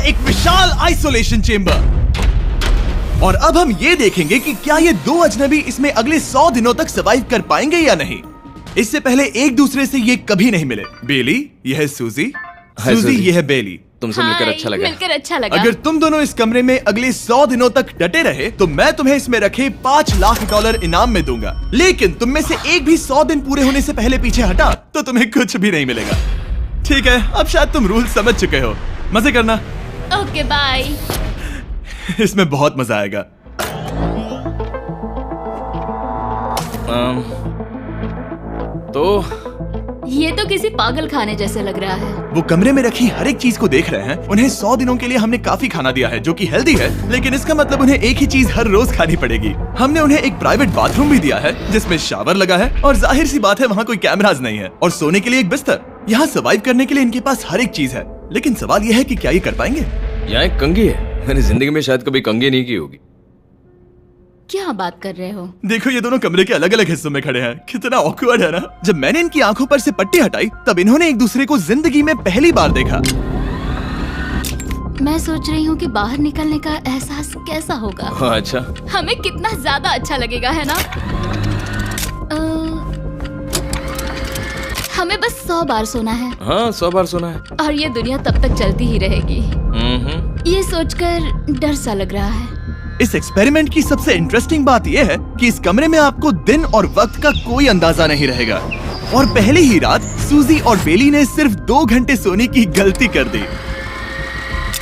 एक विशाल isolation chamber. और अब हम ये देखेंगे कि क्या ये दो अजनबी इसमें अगले 100 दिनों तक सर्वाइव कर पाएंगे या नहीं। इससे पहले एक दूसरे से ये कभी नहीं मिले। बेली, यह है सूजी। सूजी, ये है बेली। तुमसे मिलकर अच्छा लगा। मिलकर अच्छा लगा। अगर तुम दोनों इस कमरे में अगले 100 दिनों तक डटे रहे तो मैं तुम्हें इसमें रखे $5 लाख इनाम में दूंगा। लेकिन तुम में से एक भी 100 दिन पूरे होने से पहले पीछे हटा तो तुम्हें कुछ भी नहीं मिलेगा। ठीक है, अब शायद तुम रूल समझ चुके हो। मजे करना। Okay, bye. इसमें बहुत मजा आएगा। तो ये तो किसी पागल खाने जैसे लग रहा है। वो कमरे में रखी हर एक चीज को देख रहे हैं। उन्हें 100 दिनों के लिए हमने काफी खाना दिया है जो कि हेल्दी है, लेकिन इसका मतलब उन्हें एक ही चीज हर रोज खानी पड़ेगी। हमने उन्हें एक प्राइवेट बाथरूम भी दिया है जिसमें शावर लगा है और जाहिर सी बात है वहाँ कोई कैमराज नहीं है, और सोने के लिए एक बिस्तर। यहाँ सर्वाइव करने के लिए इनके पास हर एक चीज है, लेकिन सवाल यह है कि क्या ये कर पाएंगे। यहाँ एक कंघी है। मैंने जिंदगी में शायद कभी कंघी नहीं की होगी। क्या बात कर रहे हो? देखो, ये दोनों कमरे के अलग अलग हिस्सों में खड़े हैं। कितना ऑकवर्ड है ना। जब मैंने इनकी आंखों पर से पट्टी हटाई तब इन्होंने एक दूसरे को जिंदगी में पहली बार देखा। मैं सोच रही हूँ कि बाहर निकलने का एहसास कैसा होगा। अच्छा, हमें कितना ज्यादा अच्छा लगेगा, है ना? हमें बस 100 बार सोना है। हाँ, 100 बार सोना है। और ये दुनिया तब तक चलती ही रहेगी। ये सोचकर डर सा लग रहा है। इस एक्सपेरिमेंट की सबसे इंटरेस्टिंग बात यह है कि इस कमरे में आपको दिन और वक्त का कोई अंदाजा नहीं रहेगा। और पहले ही रात सूजी और बेली ने सिर्फ 2 घंटे सोने की गलती कर दी।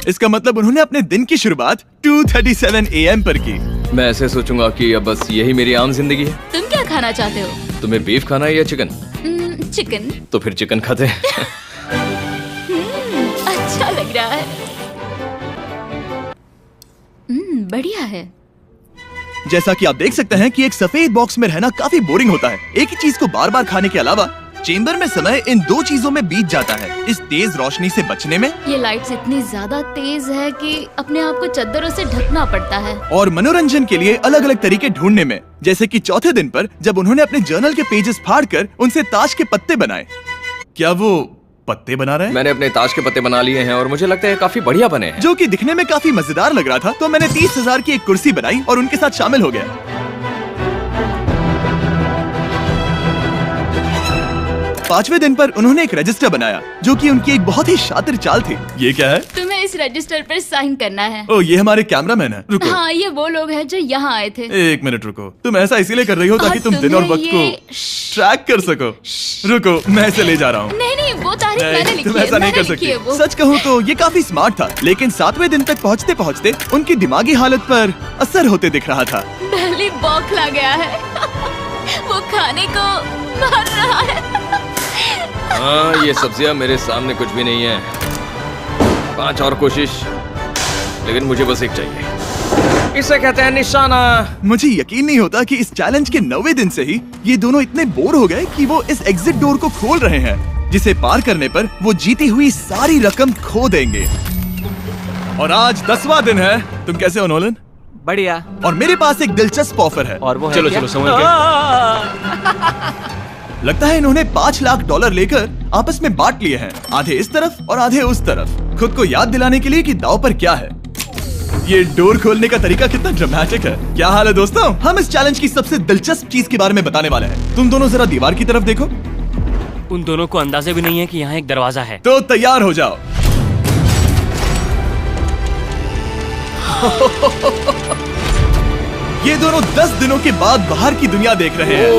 इसका मतलब उन्होंने अपने दिन की शुरुआत 2:37 AM पर की। मैं ऐसे सोचूंगा कि अब बस यही मेरी आम जिंदगी है। तुम क्या खाना चाहते हो? तुम्हें बीफ खाना है या चिकन? चिकन। तो फिर चिकन खाते हैं। अच्छा लग रहा है। बढ़िया है। जैसा कि आप देख सकते हैं कि एक सफेद बॉक्स में रहना काफी बोरिंग होता है। एक ही चीज को बार बार खाने के अलावा चेंबर में समय इन 2 चीजों में बीत जाता है। इस तेज रोशनी से बचने में, ये लाइट्स इतनी ज्यादा तेज है कि अपने आप को चद्दरों से ढकना पड़ता है, और मनोरंजन के लिए अलग अलग तरीके ढूंढने में। जैसे कि चौथे दिन पर जब उन्होंने अपने जर्नल के पेजेस फाड़कर उनसे ताश के पत्ते बनाए। क्या वो पत्ते बना रहे हैं? मैंने अपने ताश के पत्ते बना लिए हैं और मुझे लगता है काफी बढ़िया बने हैं। जो कि दिखने में काफी मजेदार लग रहा था, तो मैंने 30,000 की एक कुर्सी बनाई और उनके साथ शामिल हो गया। 5वें दिन पर उन्होंने एक रजिस्टर बनाया जो कि उनकी एक बहुत ही शातिर चाल थी। ये क्या है? तुम्हें इस रजिस्टर पर साइन करना है। ओ, ये हमारे कैमरामैन है। रुको। हाँ, ये वो लोग हैं जो यहाँ आए थे। 1 मिनट रुको। तुम ऐसा इसीलिए कर रही हो ताकि तुम दिन और वक्त को ट्रैक कर सको। रुको, मैं इसे ले जा रहा हूँ। नहीं, वो तारीख मैंने लिखी तुम है। ऐसा नहीं कर सकती। सच कहूँ तो ये काफी स्मार्ट था, लेकिन 7वें दिन तक पहुँचते पहुँचते उनकी दिमागी हालत पर असर होते दिख रहा था। बेली बौखला गया है। वो खाने को मार रहा है। हाँ, ये सब्जियां मेरे सामने कुछ भी नहीं है। 5 और कोशिश, लेकिन मुझे बस एक चाहिए। इसे कहते हैं निशाना। मुझे यकीन नहीं होता कि इस चैलेंज के 9वें दिन से ही ये दोनों इतने बोर हो गए कि वो इस एग्जिट डोर को खोल रहे हैं, जिसे पार करने पर वो जीती हुई सारी रकम खो देंगे। और आज 10वां दिन है। तुम कैसे हो नोलन? बढ़िया। और मेरे पास एक दिलचस्प ऑफर है। और वो चलो समझ गए। लगता है इन्होंने $5 लाख लेकर आपस में बांट लिए हैं, आधे इस तरफ और आधे उस तरफ, खुद को याद दिलाने के लिए कि दांव पर क्या है। ये डोर खोलने का तरीका कितना ड्रामेटिक है। क्या हाल है दोस्तों? हम इस चैलेंज की सबसे दिलचस्प चीज के बारे में बताने वाले हैं। तुम दोनों जरा दीवार की तरफ देखो। उन दोनों को अंदाजा भी नहीं है कि यहाँ एक दरवाजा है। तो तैयार हो जाओ। ये दोनों 10 दिनों के बाद बाहर की दुनिया देख रहे हैं।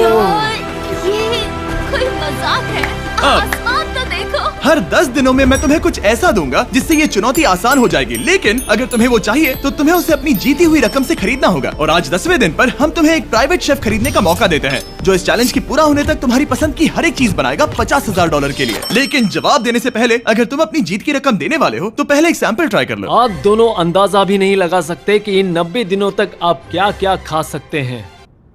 ये कोई मजाक है? आसमान तो देखो। हर 10 दिनों में मैं तुम्हें कुछ ऐसा दूंगा जिससे ये चुनौती आसान हो जाएगी, लेकिन अगर तुम्हें वो चाहिए तो तुम्हें उसे अपनी जीती हुई रकम से खरीदना होगा। और आज 10वें दिन पर हम तुम्हें एक प्राइवेट शेफ खरीदने का मौका देते हैं जो इस चैलेंज की पूरा होने तक तुम्हारी पसंद की हर एक चीज बनाएगा $50,000 के लिए। लेकिन जवाब देने से पहले अगर तुम अपनी जीत की रकम देने वाले हो तो पहले एक सैंपल ट्राई कर लो। आप दोनों अंदाजा भी नहीं लगा सकते कि इन 90 दिनों तक आप क्या क्या खा सकते हैं।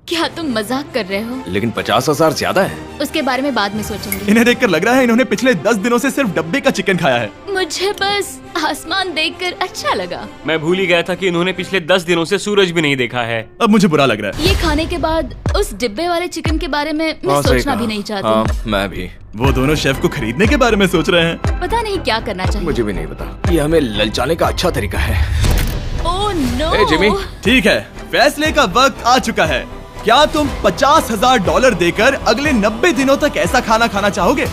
क्या तुम मजाक कर रहे हो? लेकिन 50,000 ज्यादा है। उसके बारे में बाद में सोचेंगे। इन्हें देखकर लग रहा है इन्होंने पिछले 10 दिनों से सिर्फ डब्बे का चिकन खाया है। मुझे बस आसमान देखकर अच्छा लगा। मैं भूल ही गया था कि इन्होंने पिछले 10 दिनों से सूरज भी नहीं देखा है। अब मुझे बुरा लग रहा है। ये खाने के बाद उस डिब्बे वाले चिकन के बारे में मैं सही सोचना कहा। भी नहीं चाहती। हाँ, मैं भी। वो दोनों शेफ को खरीदने के बारे में सोच रहे हैं। पता नहीं क्या करना चाहिए। मुझे भी नहीं पता। ये हमें ललचाने का अच्छा तरीका है। Oh no. ए, जिमी। ठीक है, फैसले का वक्त आ चुका है। क्या तुम $50,000 देकर अगले 90 दिनों तक ऐसा खाना खाना चाहोगे?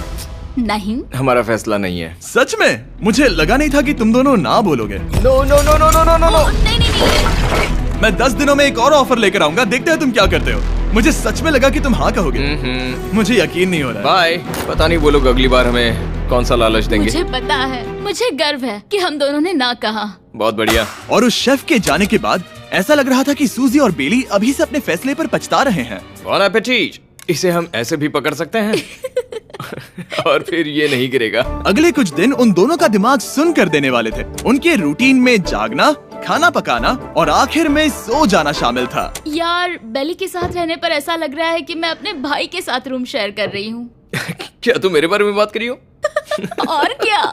नहीं। हमारा फैसला नहीं है। सच में? मुझे लगा नहीं था कि तुम दोनों ना बोलोगे। No no no no no no no no. नहीं नहीं नहीं। मैं 10 दिनों में एक और ऑफर लेकर आऊंगा, देखते हैं तुम क्या करते हो। मुझे सच में लगा कि तुम हाँ कहोगे। मुझे यकीन नहीं हो रहा है। बाय। पता नहीं वो लोग अगली बार हमें कौन सा लालच देंगे। मुझे पता है, मुझे गर्व है कि हम दोनों ने ना कहा। बहुत बढ़िया। और उस शेफ के जाने के बाद ऐसा लग रहा था कि सूजी और बेली अभी से अपने फैसले पर पछता रहे हैं। बॉन एपेटीट। इसे हम ऐसे भी पकड़ सकते हैं और फिर ये नहीं गिरेगा। अगले कुछ दिन उन दोनों का दिमाग सुन कर देने वाले थे। उनके रूटीन में जागना, खाना पकाना और आखिर में सो जाना शामिल था। यार, बेली के साथ रहने पर ऐसा लग रहा है कि मैं अपने भाई के साथ रूम शेयर कर रही हूँ। क्या तुम मेरे बारे में बात करी हो? और क्या।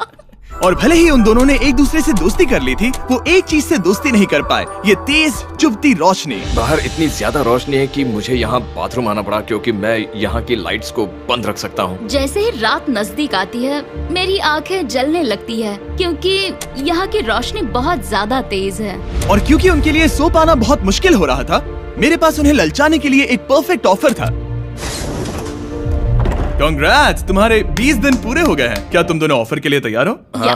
और भले ही उन दोनों ने एक दूसरे से दोस्ती कर ली थी, वो एक चीज से दोस्ती नहीं कर पाए, ये तेज चुभती रोशनी। बाहर इतनी ज्यादा रोशनी है कि मुझे यहाँ बाथरूम आना पड़ा क्योंकि मैं यहाँ की लाइट्स को बंद रख सकता हूँ। जैसे ही रात नजदीक आती है मेरी आंखें जलने लगती है क्योंकि यहाँ की रोशनी बहुत ज्यादा तेज है। और क्योंकि उनके लिए सो पाना बहुत मुश्किल हो रहा था, मेरे पास उन्हें ललचाने के लिए एक परफेक्ट ऑफर था। कांग्रेट्स, तुम्हारे 20 दिन पूरे हो गए हैं। क्या तुम दोनों ऑफर के लिए तैयार हो? या।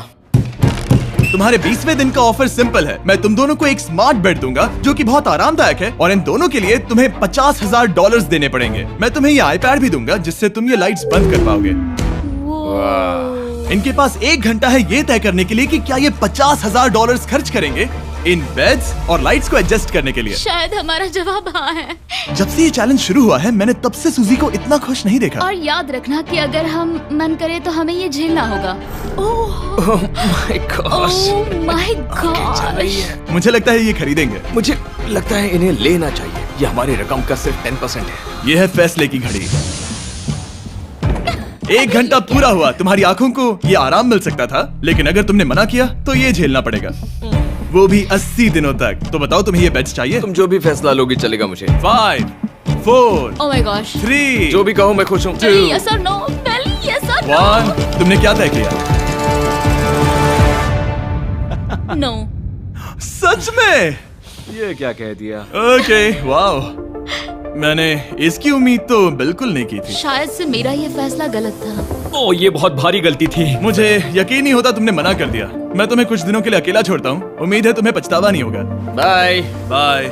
तुम्हारे 20वें दिन का ऑफर सिंपल है। मैं तुम दोनों को एक स्मार्ट बेड दूंगा जो कि बहुत आरामदायक है, और इन दोनों के लिए तुम्हें $50,000 देने पड़ेगे। मैं तुम्हें ये आईपैड भी दूंगा जिससे तुम ये लाइट्स बंद कर पाओगे। इनके पास 1 घंटा है ये तय करने के लिए कि क्या ये $50,000 खर्च करेंगे इन बेड्स और लाइट्स को एडजस्ट करने के लिए। शायद हमारा जवाब हाँ है। जब से ये चैलेंज शुरू हुआ है, मैंने तब से सूजी को इतना खुश नहीं देखा। और याद रखना कि अगर हम मन करे तो हमें ये झेलना होगा। Oh my God. मुझे लगता है ये खरीदेंगे। मुझे लगता है इन्हें लेना चाहिए। ये हमारी रकम का सिर्फ 10% है। ये है फैसले की घड़ी। 1 घंटा पूरा हुआ। तुम्हारी आंखों को ये आराम मिल सकता था, लेकिन अगर तुमने मना किया तो ये झेलना पड़ेगा, वो भी 80 दिनों तक। तो बताओ, तुम्हें ये बेड्स चाहिए? तुम जो भी फैसला लोगी चलेगा मुझे। 5, 4, ओह माय गॉश। 3, जो भी कहो मैं खुश हूँ। यस और नो। बेली, यस और 1। तुमने क्या तय किया? नो। सच में? ये क्या कह दिया? Okay, wow. मैंने इसकी उम्मीद तो बिल्कुल नहीं की थी। शायद से मेरा ये फैसला गलत था। ओह, ये बहुत भारी गलती थी। मुझे यकीन नहीं होता तुमने मना कर दिया। मैं तुम्हें कुछ दिनों के लिए अकेला छोड़ता हूँ। उम्मीद है तुम्हें पछतावा नहीं होगा। Bye bye.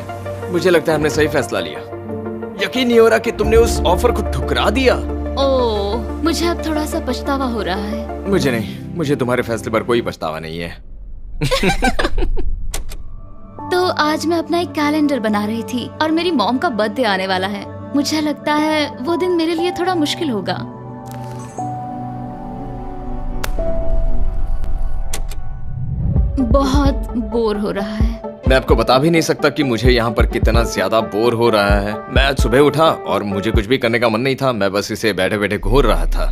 मुझे लगता है हमने सही फैसला लिया। यकीन नहीं हो रहा कि तुमने उस ऑफर को ठुकरा दिया। ओह, मुझे अब थोड़ा सा पछतावा हो रहा है। मुझे नहीं, मुझे तुम्हारे फैसले पर कोई पछतावा नहीं है। तो आज मैं अपना एक कैलेंडर बना रही थी और मेरी मॉम का बर्थडे आने वाला है। मुझे लगता है वो दिन मेरे लिए थोड़ा मुश्किल होगा। बहुत बोर हो रहा है। मैं आपको बता भी नहीं सकता कि मुझे यहाँ पर कितना ज्यादा बोर हो रहा है। मैं आज सुबह उठा और मुझे कुछ भी करने का मन नहीं था। मैं बस इसे बैठे बैठे घूर रहा था।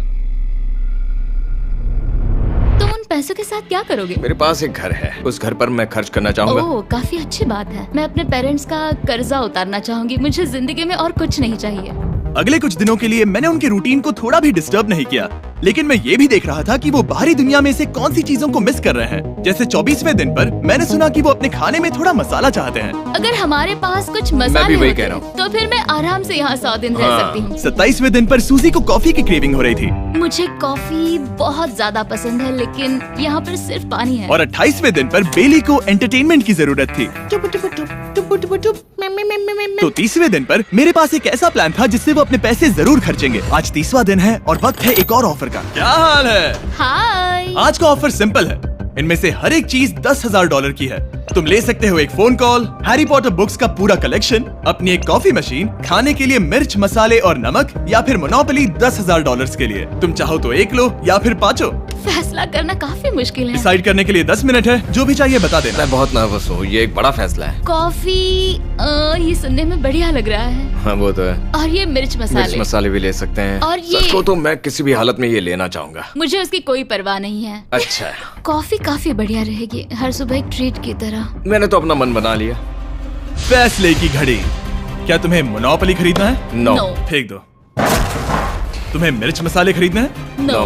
तुम उन पैसों के साथ क्या करोगे? मेरे पास एक घर है, उस घर पर मैं खर्च करना चाहूंगा। ओह, काफी अच्छी बात है। मैं अपने पेरेंट्स का कर्जा उतारना चाहूंगी। मुझे जिंदगी में और कुछ नहीं चाहिए। अगले कुछ दिनों के लिए मैंने उनके रूटीन को थोड़ा भी डिस्टर्ब नहीं किया, लेकिन मैं ये भी देख रहा था कि वो बाहरी दुनिया में से कौन सी चीजों को मिस कर रहे हैं। जैसे 24वें दिन पर मैंने सुना कि वो अपने खाने में थोड़ा मसाला चाहते हैं। अगर हमारे पास कुछ मैं मसाले भी वही होते कह रहा हूँ। तो फिर मैं आराम से यहाँ 100 दिन रह सकती हूँ। 27वें दिन पर सूजी को कॉफी की क्रेविंग हो रही थी। मुझे कॉफी बहुत ज्यादा पसंद है, लेकिन यहाँ पर सिर्फ पानी है। और 28वें दिन पर बेली को एंटरटेनमेंट की जरूरत थी। तो 30वें दिन पर मेरे पास एक ऐसा प्लान था जिससे वो अपने पैसे जरूर खर्चेंगे। आज 30वां दिन है और वक्त है एक और ऑफर का। क्या हाल है? हाय। आज का ऑफर सिंपल है। इनमें से हर एक चीज $10,000 की है। तुम ले सकते हो एक phone call, Harry Potter books का पूरा कलेक्शन, अपनी एक कॉफी मशीन, खाने के लिए मिर्च, मसाले और नमक, या फिर मोनोपोली $10,000 के लिए। तुम चाहो तो 1 लो या फिर 5। फैसला करना काफी मुश्किल है। डिसाइड करने के लिए 10 मिनट है, जो भी चाहिए बता देना। मैं बहुत नर्वस हूँ, ये एक बड़ा फैसला है। कॉफी ये सुनने में बढ़िया लग रहा है। हाँ वो तो है। और ये मिर्च मिर्च मसाले। मसाले भी ले सकते हैं। और ये- सच को तो मैं किसी भी हालत में ये लेना चाहूंगा। मुझे उसकी कोई परवाह नहीं है। अच्छा है। कॉफी काफी बढ़िया रहेगी, हर सुबह एक ट्रीट की तरह। मैंने तो अपना मन बना लिया। फैसले की घड़ी। क्या तुम्हें मोनोपोली खरीदना है? नो। No. फेंक दो। तुम्हें मिर्च मसाले खरीदना है? नो।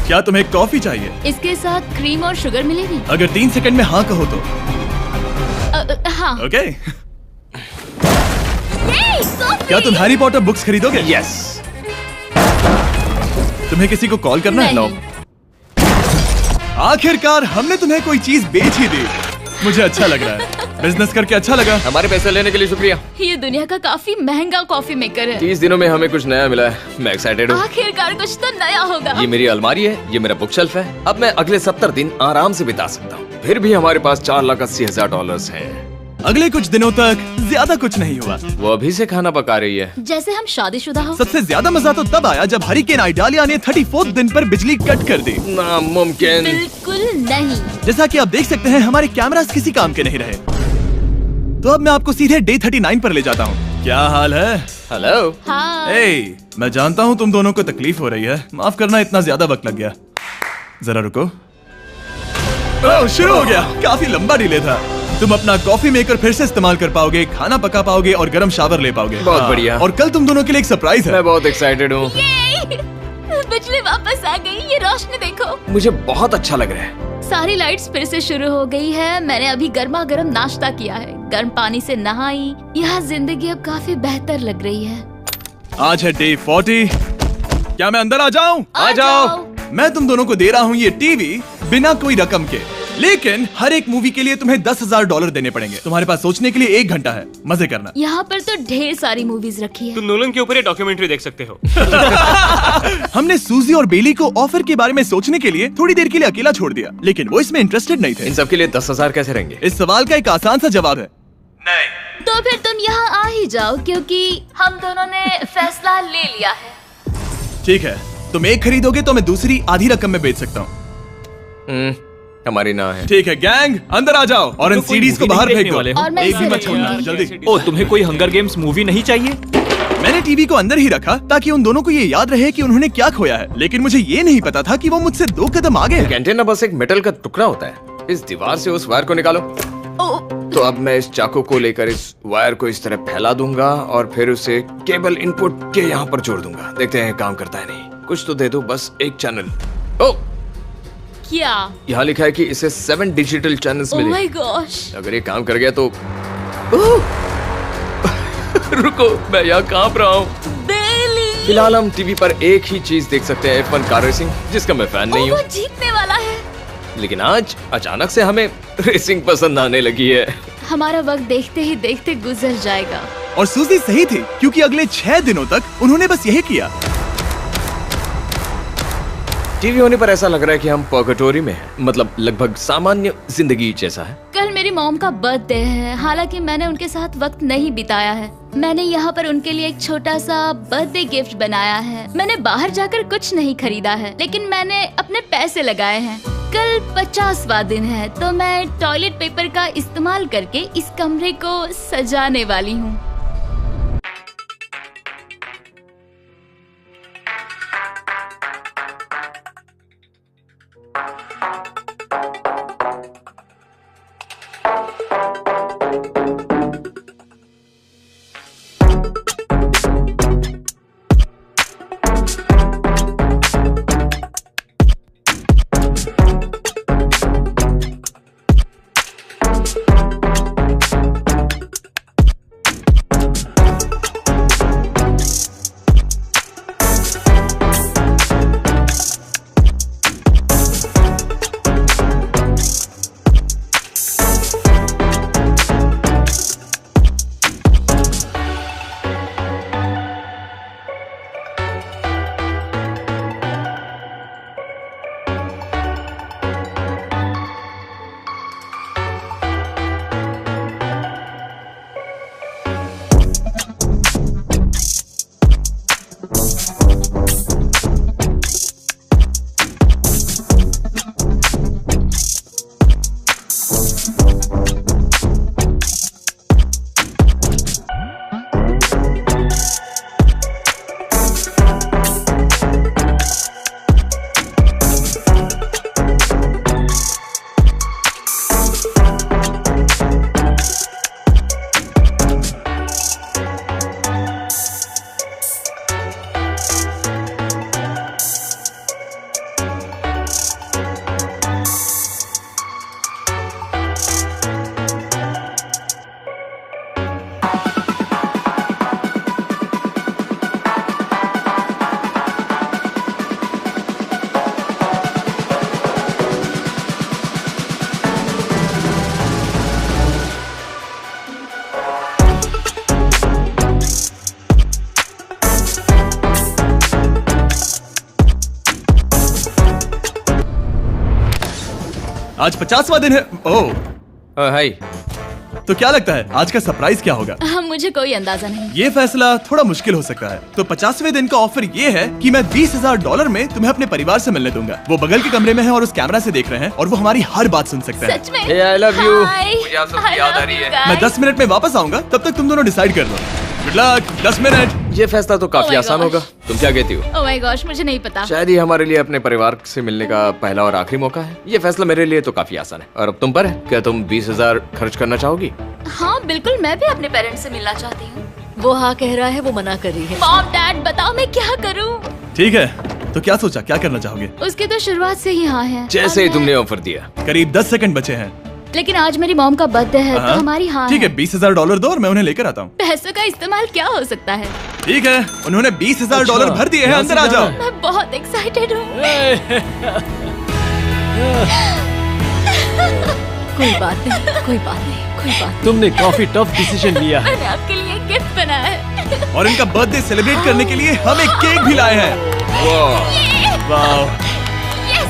क्या तुम्हें कॉफी चाहिए? इसके साथ क्रीम और शुगर मिलेगी? अगर 3 सेकंड में हाँ कहो तो। हाँ। ओके। कॉफी! क्या तुम हैरी पॉटर बुक्स खरीदोगे? यस। तुम्हें किसी को कॉल करना है? नहीं। आखिरकार हमने तुम्हें कोई चीज बेच ही दी। मुझे अच्छा लग रहा है। बिजनेस करके अच्छा लगा। हमारे पैसे लेने के लिए शुक्रिया। ये दुनिया का काफी महंगा कॉफी मेकर है। 30 दिनों में हमें कुछ नया मिला है। मैं एक्साइटेड हूँ। आखिरकार कुछ तो नया होगा। ये मेरी अलमारी है, ये मेरा बुक शेल्फ है। अब मैं अगले 70 दिन आराम से बिता सकता हूँ। फिर भी हमारे पास $4,80,000 हैं। अगले कुछ दिनों तक ज्यादा कुछ नहीं हुआ। वो अभी से खाना पका रही है। जैसे हम शादीशुदा हो। सबसे ज्यादा मजा तो तब आया जब हरिकेन आइडालिया ने 34th दिन पर बिजली कट कर दी। नामुमकिन। बिल्कुल नहीं। जैसा कि आप देख सकते हैं हमारे कैमरास किसी काम के नहीं रहे। तो अब मैं आपको सीधे डे 39 पर ले जाता हूँ। क्या हाल है? हेलो। हाँ। ए, मैं जानता हूँ तुम दोनों को तकलीफ हो रही है। माफ करना इतना ज्यादा वक्त लग गया। जरा रुको। ओह, शुरू हो गया। काफी लंबा डिले था। तुम अपना कॉफी मेकर फिर से इस्तेमाल कर पाओगे, खाना पका पाओगे और गर्म शावर ले पाओगे। बहुत हाँ, बढ़िया। और कल तुम दोनों के लिए एक सरप्राइज है। मैं बहुत एक्साइटेड हूँ। ये! बिजली वापस आ गई। ये रोशनी देखो। मुझे बहुत अच्छा लग रहा है। सारी लाइट्स फिर से शुरू हो गई है। मैंने अभी गर्मा गर्म नाश्ता किया है, गर्म पानी से नहाई। यहाँ जिंदगी अब काफी बेहतर लग रही है। आज है डे 40। क्या मैं अंदर आ जाऊं? आ जाओ। मैं तुम दोनों को दे रहा हूँ ये टीवी बिना कोई रकम के, लेकिन हर एक मूवी के लिए तुम्हें $10,000 देने पड़ेंगे। तुम्हारे पास सोचने के लिए 1 घंटा है। मजे करना। यहाँ पर तो ढेर सारी मूवीज रखी है। तुम नोलन के ऊपर ये डॉक्यूमेंट्री देख सकते हो। हमने सूजी और बेली को ऑफर के बारे में सोचने के लिए थोड़ी देर के लिए अकेला छोड़ दिया, लेकिन वो इसमें इंटरेस्टेड नहीं थे। इन सब के लिए 10,000 कैसे रहेंगे? इस सवाल का एक आसान सा जवाब है नहीं। तो फिर तुम यहाँ आ ही जाओ, क्योंकि हम दोनों ने फैसला ले लिया है। ठीक है, तुम एक खरीदोगे तो मैं दूसरी आधी रकम में बेच सकता हूँ। हमारी ना है। ठीक है गैंग, अंदर आ जाओ और इन कोई सीडीज को movie बाहर नहीं फेंक देखने दो। वाले हो? और मैं एक भी इसे मत छोड़ना, रखूंगी। जल्दी। ओ, तुम्हें कोई हंगर गेम्स मूवी नहीं चाहिए? मैंने टीवी को अंदर ही रखा ताकि उन दोनों को ये याद रहे कि उन्होंने क्या खोया है, लेकिन मुझे ये नहीं पता था कि वो मुझसे 2 कदम आगे है। एंटेना बस एक मेटल का टुकड़ा होता है। इस दीवार से उस वायर को निकालो। तो अब मैं इस चाकू को लेकर इस वायर को इस तरह फैला दूंगा और फिर उसे केबल इनपुट के यहाँ पर जोड़ दूंगा। देखते हैं काम करता है नहीं। कुछ तो दे दो, बस एक चैनल। ओ, क्या? यहाँ लिखा है कि इसे 7 डिजिटल चैनल्स ओह मिले। My gosh. अगर ये काम कर गया तो रुको, मैं यहाँ कांप रहा हूँ। बेली! फिलहाल हम टीवी पर एक ही चीज देख सकते हैं, F1 कार रेसिंग, जिसका मैं फैन नहीं वो हूँ। जीतने वाला है। लेकिन आज अचानक से हमें रेसिंग पसंद आने लगी है। हमारा वक्त देखते ही देखते गुजर जाएगा। और सूजी सही थी, क्योंकि अगले 6 दिनों तक उन्होंने बस यही किया। टीवी होने पर ऐसा लग रहा है कि हम पर्गेटोरी में हैं, मतलब लगभग सामान्य जिंदगी जैसा है। कल मेरी मॉम का बर्थडे है, हालांकि मैंने उनके साथ वक्त नहीं बिताया है। मैंने यहाँ पर उनके लिए एक छोटा सा बर्थडे गिफ्ट बनाया है। मैंने बाहर जाकर कुछ नहीं खरीदा है, लेकिन मैंने अपने पैसे लगाए हैं। कल 50वां दिन है, तो मैं टॉयलेट पेपर का इस्तेमाल करके इस कमरे को सजाने वाली हूँ। आज 50वां दिन है। ओह, हाय। तो क्या लगता है आज का सरप्राइज क्या होगा? मुझे कोई अंदाजा नहीं। ये फैसला थोड़ा मुश्किल हो सकता है। तो 50वें दिन का ऑफर ये है कि मैं $20,000 में तुम्हें अपने परिवार से मिलने दूंगा। वो बगल के कमरे में है और उस कैमरा से देख रहे हैं और वो हमारी हर बात सुन सकते हैं। सच में? Hey, I love you. Hi. मुझे आप सबकी याद आ रही है। मैं 10 मिनट में वापस आऊंगा, तब तक तुम दोनों डिसाइड कर लो। Good luck. 10 मिनट। ये फैसला तो काफी Oh my आसान gosh. होगा। तुम क्या कहती हो? ओह माय गॉश, मुझे नहीं पता। शायद ये हमारे लिए अपने परिवार से मिलने का पहला और आखिरी मौका है। ये फैसला मेरे लिए तो काफी आसान है। और अब तुम पर है। क्या तुम 20,000 खर्च करना चाहोगी? हाँ बिल्कुल, मैं भी अपने पेरेंट्स से मिलना चाहती हूँ। वो हाँ कह रहा है, वो मना कर रही है। मॉम डैड बताओ मैं क्या करूँ? ठीक है, तो क्या सोचा, क्या करना चाहोगे? उसकी तो शुरुआत से ही हाँ है। जैसे ही और तुमने ऑफर दिया। करीब 10 सेकंड बचे हैं। लेकिन आज मेरी मॉम का बर्थडे है तो हाँ? हमारी हाँ ठीक है, $20,000 दो और मैं उन्हें लेकर आता हूँ। पैसों का इस्तेमाल क्या हो सकता है? ठीक है, उन्होंने $20,000 भर दिए हैं। अंदर आ जाओ। मैं बहुत एक्साइटेड हूँ। कोई बात नहीं, कोई बात नहीं, कोई बात तुमने काफी टफ डिसीजन लिया है। मैंने आपके लिए गिफ्ट बनाया है। और इनका बर्थडे सेलिब्रेट करने के लिए हम एक केक भी लाए हैं। वाह,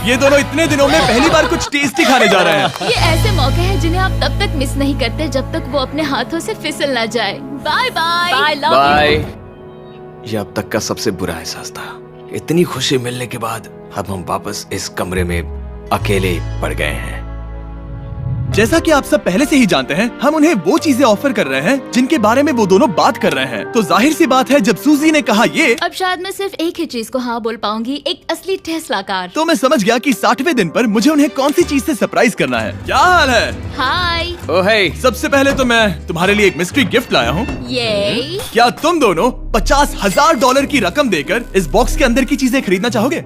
ये दोनों इतने दिनों में पहली बार कुछ टेस्टी खाने जा रहे हैं। ये ऐसे मौके हैं जिन्हें आप तब तक मिस नहीं करते जब तक वो अपने हाथों से फिसल ना जाए। Bye bye. Bye, love bye. ये अब तक का सबसे बुरा एहसास था। इतनी खुशी मिलने के बाद अब हम वापस इस कमरे में अकेले पड़ गए हैं। जैसा कि आप सब पहले से ही जानते हैं, हम उन्हें वो चीजें ऑफर कर रहे हैं जिनके बारे में वो दोनों बात कर रहे हैं। तो जाहिर सी बात है, जब सूजी ने कहा ये, अब शायद मैं सिर्फ एक ही चीज को हाँ बोल पाऊंगी, एक असली टेस्ला कार। तो मैं समझ गया कि 60वें दिन पर मुझे उन्हें कौन सी चीज से सरप्राइज करना है। क्या हाल है? हाय। ओह हे। सबसे पहले तो मैं तुम्हारे लिए एक मिस्ट्री गिफ्ट लाया हूँ। ये क्या तुम दोनों $50,000 की रकम देकर इस बॉक्स के अंदर की चीजें खरीदना चाहोगे?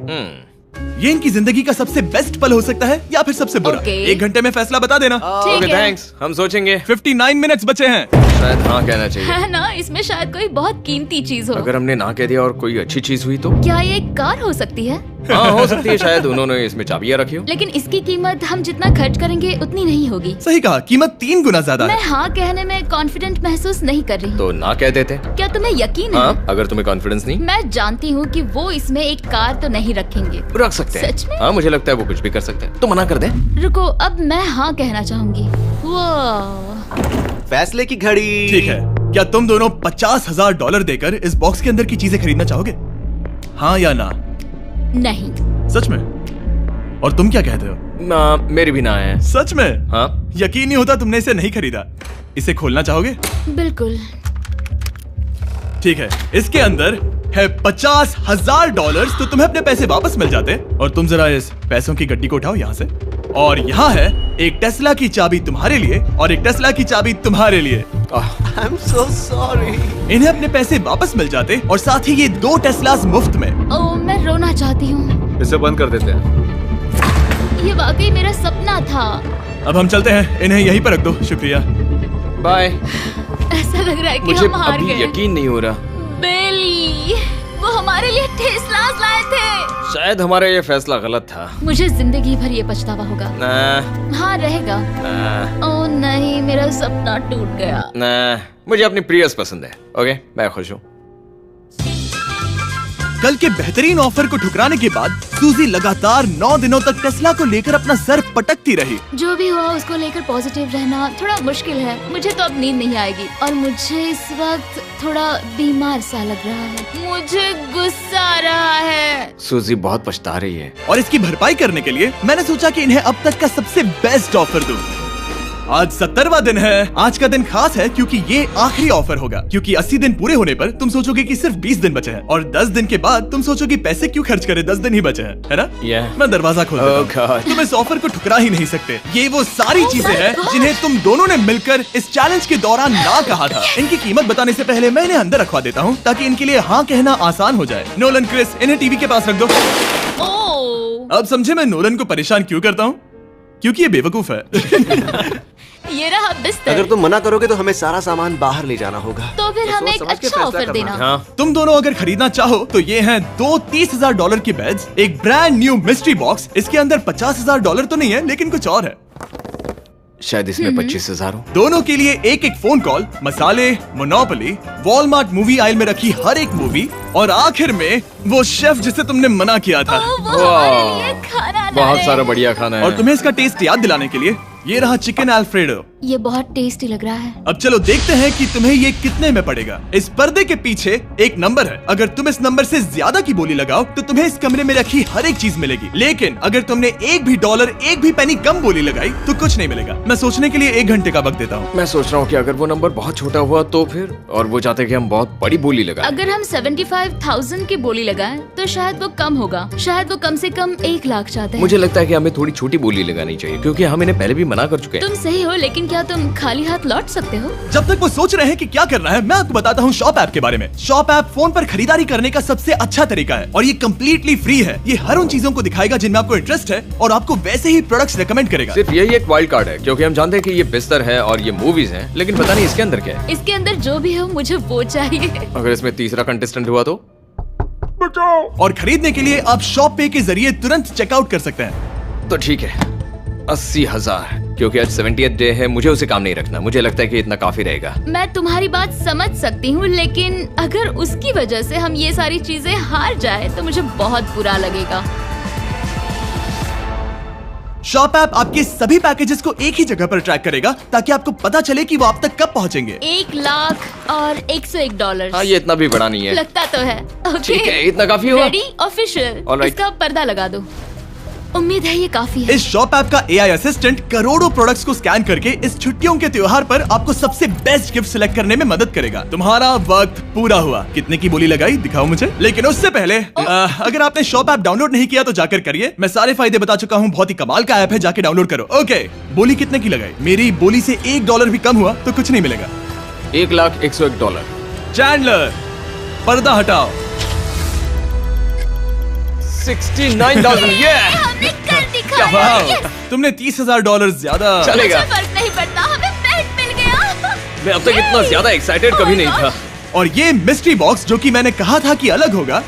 ये इनकी जिंदगी का सबसे बेस्ट पल हो सकता है या फिर सबसे बुरा। Okay. 1 घंटे में फैसला बता देना। ठीक ओके है। थैंक्स, हम सोचेंगे। 59 मिनट्स बचे हैं। शायद हाँ कहना चाहिए। है ना, इसमें शायद कोई बहुत कीमती चीज हो। अगर हमने ना कह दिया और कोई अच्छी चीज हुई तो? क्या ये एक कार हो सकती है? हाँ हो सकती है, शायद उन्होंने इसमें चाबियां रखी हो। लेकिन इसकी कीमत हम जितना खर्च करेंगे उतनी नहीं होगी। सही कहा, कीमत 3 गुना ज्यादा मैं है। हाँ कहने में कॉन्फिडेंट महसूस नहीं कर रही। तो ना कह देते। क्या तुम्हें यकीन है? हाँ, अगर तुम्हें कॉन्फिडेंस नहीं। मैं जानती हूँ कि वो इसमें एक कार तो नहीं रखेंगे। रख सकते हैं। सच में? हाँ मुझे लगता है वो कुछ भी कर सकते हैं। तो मना कर दे। रुको, अब मैं हाँ कहना चाहूंगी। वो फैसले की घड़ी। ठीक है, क्या तुम दोनों $50,000 देकर इस बॉक्स के अंदर की चीजें खरीदना चाहोगे? हाँ या ना? नहीं। सच में? और तुम क्या कहते हो? ना, मेरी भी ना है। सच में? हाँ। यकीन नहीं होता तुमने इसे नहीं खरीदा। इसे खोलना चाहोगे? बिल्कुल। ठीक है, इसके अंदर है $50,000, तो तुम्हें अपने पैसे वापस मिल जाते। और तुम जरा इस पैसों की गड्डी को उठाओ यहाँ से। और यहाँ है एक टेस्ला की चाबी तुम्हारे लिए और एक टेस्ला की चाबी तुम्हारे लिए। I'm so sorry. इन्हें अपने पैसे वापस मिल जाते और साथ ही ये 2 टेस्लास मुफ्त में। ओ, मैं रोना चाहती हूँ। इसे बंद कर देते हैं। ये वाकई मेरा सपना था। अब हम चलते हैं, इन्हें यहीं पर रख दो। शुक्रिया। बाय। ऐसा लग रहा है कि मुझे हम हार अभी गए। यकीन नहीं हो रहा। बेली, वो हमारे लिए टेस्लास लाए थे। शायद हमारा ये फैसला गलत था। मुझे जिंदगी भर ये पछतावा होगा। ना, हाँ रहेगा। ना, ओ नहीं, मेरा सपना टूट गया। ना, मुझे अपनी प्रियस पसंद है। ओके, मैं खुश हूँ। कल के बेहतरीन ऑफर को ठुकराने के बाद सूजी लगातार 9 दिनों तक टेस्ला को लेकर अपना सर पटकती रही। जो भी हुआ उसको लेकर पॉजिटिव रहना थोड़ा मुश्किल है। मुझे तो अब नींद नहीं आएगी और मुझे इस वक्त थोड़ा बीमार सा लग रहा है। मुझे गुस्सा आ रहा है। सूजी बहुत पछता रही है। और इसकी भरपाई करने के लिए मैंने सोचा कि इन्हें अब तक का सबसे बेस्ट ऑफर दूं। आज 70वां दिन है। आज का दिन खास है क्योंकि ये आखिरी ऑफर होगा। क्योंकि 80 दिन पूरे होने पर तुम सोचोगे कि सिर्फ 20 दिन बचे हैं और 10 दिन के बाद तुम सोचोगे पैसे क्यों खर्च करें, 10 दिन ही बचे हैं, है ना? Yeah. मैं दरवाजा खोल देता Oh हूं। God. तुम इस ऑफर को ठुकरा ही नहीं सकते। ये वो सारी चीजें हैं जिन्हें तुम दोनों ने मिलकर इस चैलेंज के दौरान ना कहा था। इनकी कीमत बताने से पहले मैं इन्हें अंदर रखवा देता हूँ ताकि इनके लिए हाँ कहना आसान हो जाए। नोलन, क्रिस, इन्हें टीवी के पास रख दो। ओ, अब समझे मैं नोलन को परेशान क्यों करता हूँ? क्योंकि ये बेवकूफ है। ये रहा बिस्तर। अगर तुम मना करोगे तो हमें सारा सामान बाहर ले जाना होगा। तो फिर हमें एक समझ के अच्छा फैसला ऑफर करना। देना। हाँ, तुम दोनों अगर खरीदना चाहो तो ये हैं 2 $30,000 के बेड्स, एक ब्रांड न्यू मिस्ट्री बॉक्स। इसके अंदर $50,000 तो नहीं है लेकिन कुछ और है। शायद इसमें 25,000 हो। दोनों के लिए एक एक फोन कॉल, मसाले, मोनोपोली, वॉलमार्ट मूवी आयल में रखी हर एक मूवी, और आखिर में वो शेफ जिसे तुमने मना किया था। वो हमारे लिए खाना ला बहुत रहे सारा हैं। बढ़िया खाना है। और तुम्हें इसका टेस्ट याद दिलाने के लिए ये रहा चिकन अल्फ्रेडो। ये बहुत टेस्टी लग रहा है। अब चलो देखते हैं कि तुम्हें ये कितने में पड़ेगा। इस पर्दे के पीछे एक नंबर है। अगर तुम इस नंबर से ज्यादा की बोली लगाओ तो तुम्हें इस कमरे में रखी हर एक चीज मिलेगी, लेकिन अगर तुमने एक भी डॉलर, एक भी पेनी कम बोली लगाई तो कुछ नहीं मिलेगा। मैं सोचने के लिए 1 घंटे का वक्त देता हूँ। मैं सोच रहा हूँ कि अगर वो नंबर बहुत छोटा हुआ तो फिर, और वो चाहते कि हम बहुत बड़ी बोली लगाएं। अगर हम 75,000 की बोली लगाएं तो शायद वो कम होगा। शायद वो कम से कम 1 लाख चाहते हैं। मुझे लगता है कि हमें थोड़ी छोटी बोली लगानी चाहिए, क्योंकि हम इन्हें पहले भी मना कर चुके हैं। तुम सही हो, लेकिन क्या तुम खाली हाथ लौट सकते हो? जब तक वो सोच रहे हैं कि क्या करना है, मैं आपको बताता हूँ शॉप ऐप के बारे में। शॉप ऐप फोन पर खरीदारी करने का सबसे अच्छा तरीका है और ये कम्प्लीटली फ्री है। ये हर उन चीजों को दिखाएगा जिनमें आपको इंटरेस्ट है और आपको वैसे ही प्रोडक्ट्स रेकमेंड करेगा। सिर्फ यही एक वाइल्ड कार्ड है, क्योंकि हम जानते हैं कि ये बिस्तर है और ये मूवीज हैं, लेकिन पता नहीं इसके अंदर क्या है। इसके अंदर जो भी हो मुझे वो चाहिए। अगर इसमें तीसरा कंटेस्टेंट हुआ तो? और खरीदने के लिए आप शॉप पे के जरिए तुरंत चेकआउट कर सकते हैं। तो ठीक है, 80,000, क्योंकि आज 70th डे है, मुझे उसे काम नहीं रखना। मुझे लगता है कि इतना काफी रहेगा। मैं तुम्हारी बात समझ सकती हूँ, लेकिन अगर उसकी वजह से हम ये सारी चीजें हार जाए तो मुझे बहुत बुरा लगेगा। शॉप ऐप आपके सभी पैकेजेस को एक ही जगह पर ट्रैक करेगा ताकि आपको पता चले कि वो आप तक कब पहुंचेंगे। 1 लाख और 101 डॉलर। हाँ, ये इतना भी बड़ा नहीं है। लगता तो है। ओके, ठीक है, इतना काफी हुआ। Ready, official. Alright. इसका पर्दा लगा दो। उम्मीद है ये काफी है। इस शॉप ऐप का AI असिस्टेंट करोड़ों प्रोडक्ट्स को स्कैन करके इस छुट्टियों के त्योहार पर आपको सबसे बेस्ट गिफ्ट सिलेक्ट करने में मदद करेगा। तुम्हारा वक्त पूरा हुआ। कितने की बोली लगाई दिखाओ मुझे। लेकिन उससे पहले अगर आपने शॉप ऐप डाउनलोड नहीं किया तो जाकर करिए। मैं सारे फायदे बता चुका हूँ। बहुत ही कमाल का ऐप है, जाके डाउनलोड करो। ओके, बोली कितने की लगाई? मेरी बोली से $1 भी कम हुआ तो कुछ नहीं मिलेगा। $1,01,000। चैंडलर, पर्दा हटाओ। 69,000। ये हमने कर दिखाया। वाह, Yes! तुमने $30,000 ज्यादा। चलेगा। मुझे फर्क नहीं पड़ता, हमें बेड मिल गया। मैं अब तक इतना ज्यादा एक्साइटेड कभी नहीं था। और ये मिस्ट्री बॉक्स जो कि मैंने कहा था कि अलग होगा,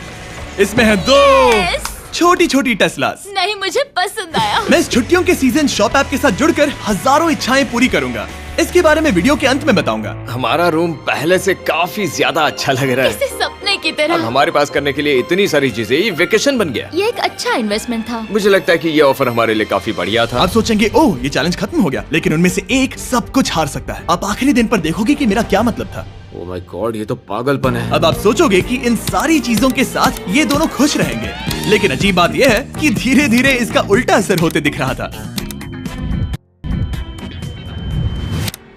इसमें है 2 Yes! छोटी छोटी टेस्लास। नहीं, मुझे पसंद आया। मैं इस छुट्टियों के सीजन शॉप ऐप के साथ जुड़कर हजारों इच्छाएं पूरी करूंगा। इसके बारे में वीडियो के अंत में बताऊंगा। हमारा रूम पहले से काफी ज्यादा अच्छा लग रहा है। किसी सपने की अब तरह। हमारे पास करने के लिए इतनी सारी चीजें, ये वेकेशन बन गया। ये एक अच्छा इन्वेस्टमेंट था। मुझे लगता है कि ये ऑफर हमारे लिए काफी बढ़िया था। आप सोचेंगे ओह ये चैलेंज खत्म हो गया, लेकिन उनमें से एक सब कुछ हार सकता है। आप आखिरी दिन पर देखोगे कि मेरा क्या मतलब था। ओह माय गॉड, ये तो पागलपन है। अब आप सोचोगे कि इन सारी चीजों के साथ ये दोनों खुश रहेंगे, लेकिन अजीब बात यह है कि धीरे धीरे इसका उल्टा असर होते दिख रहा था।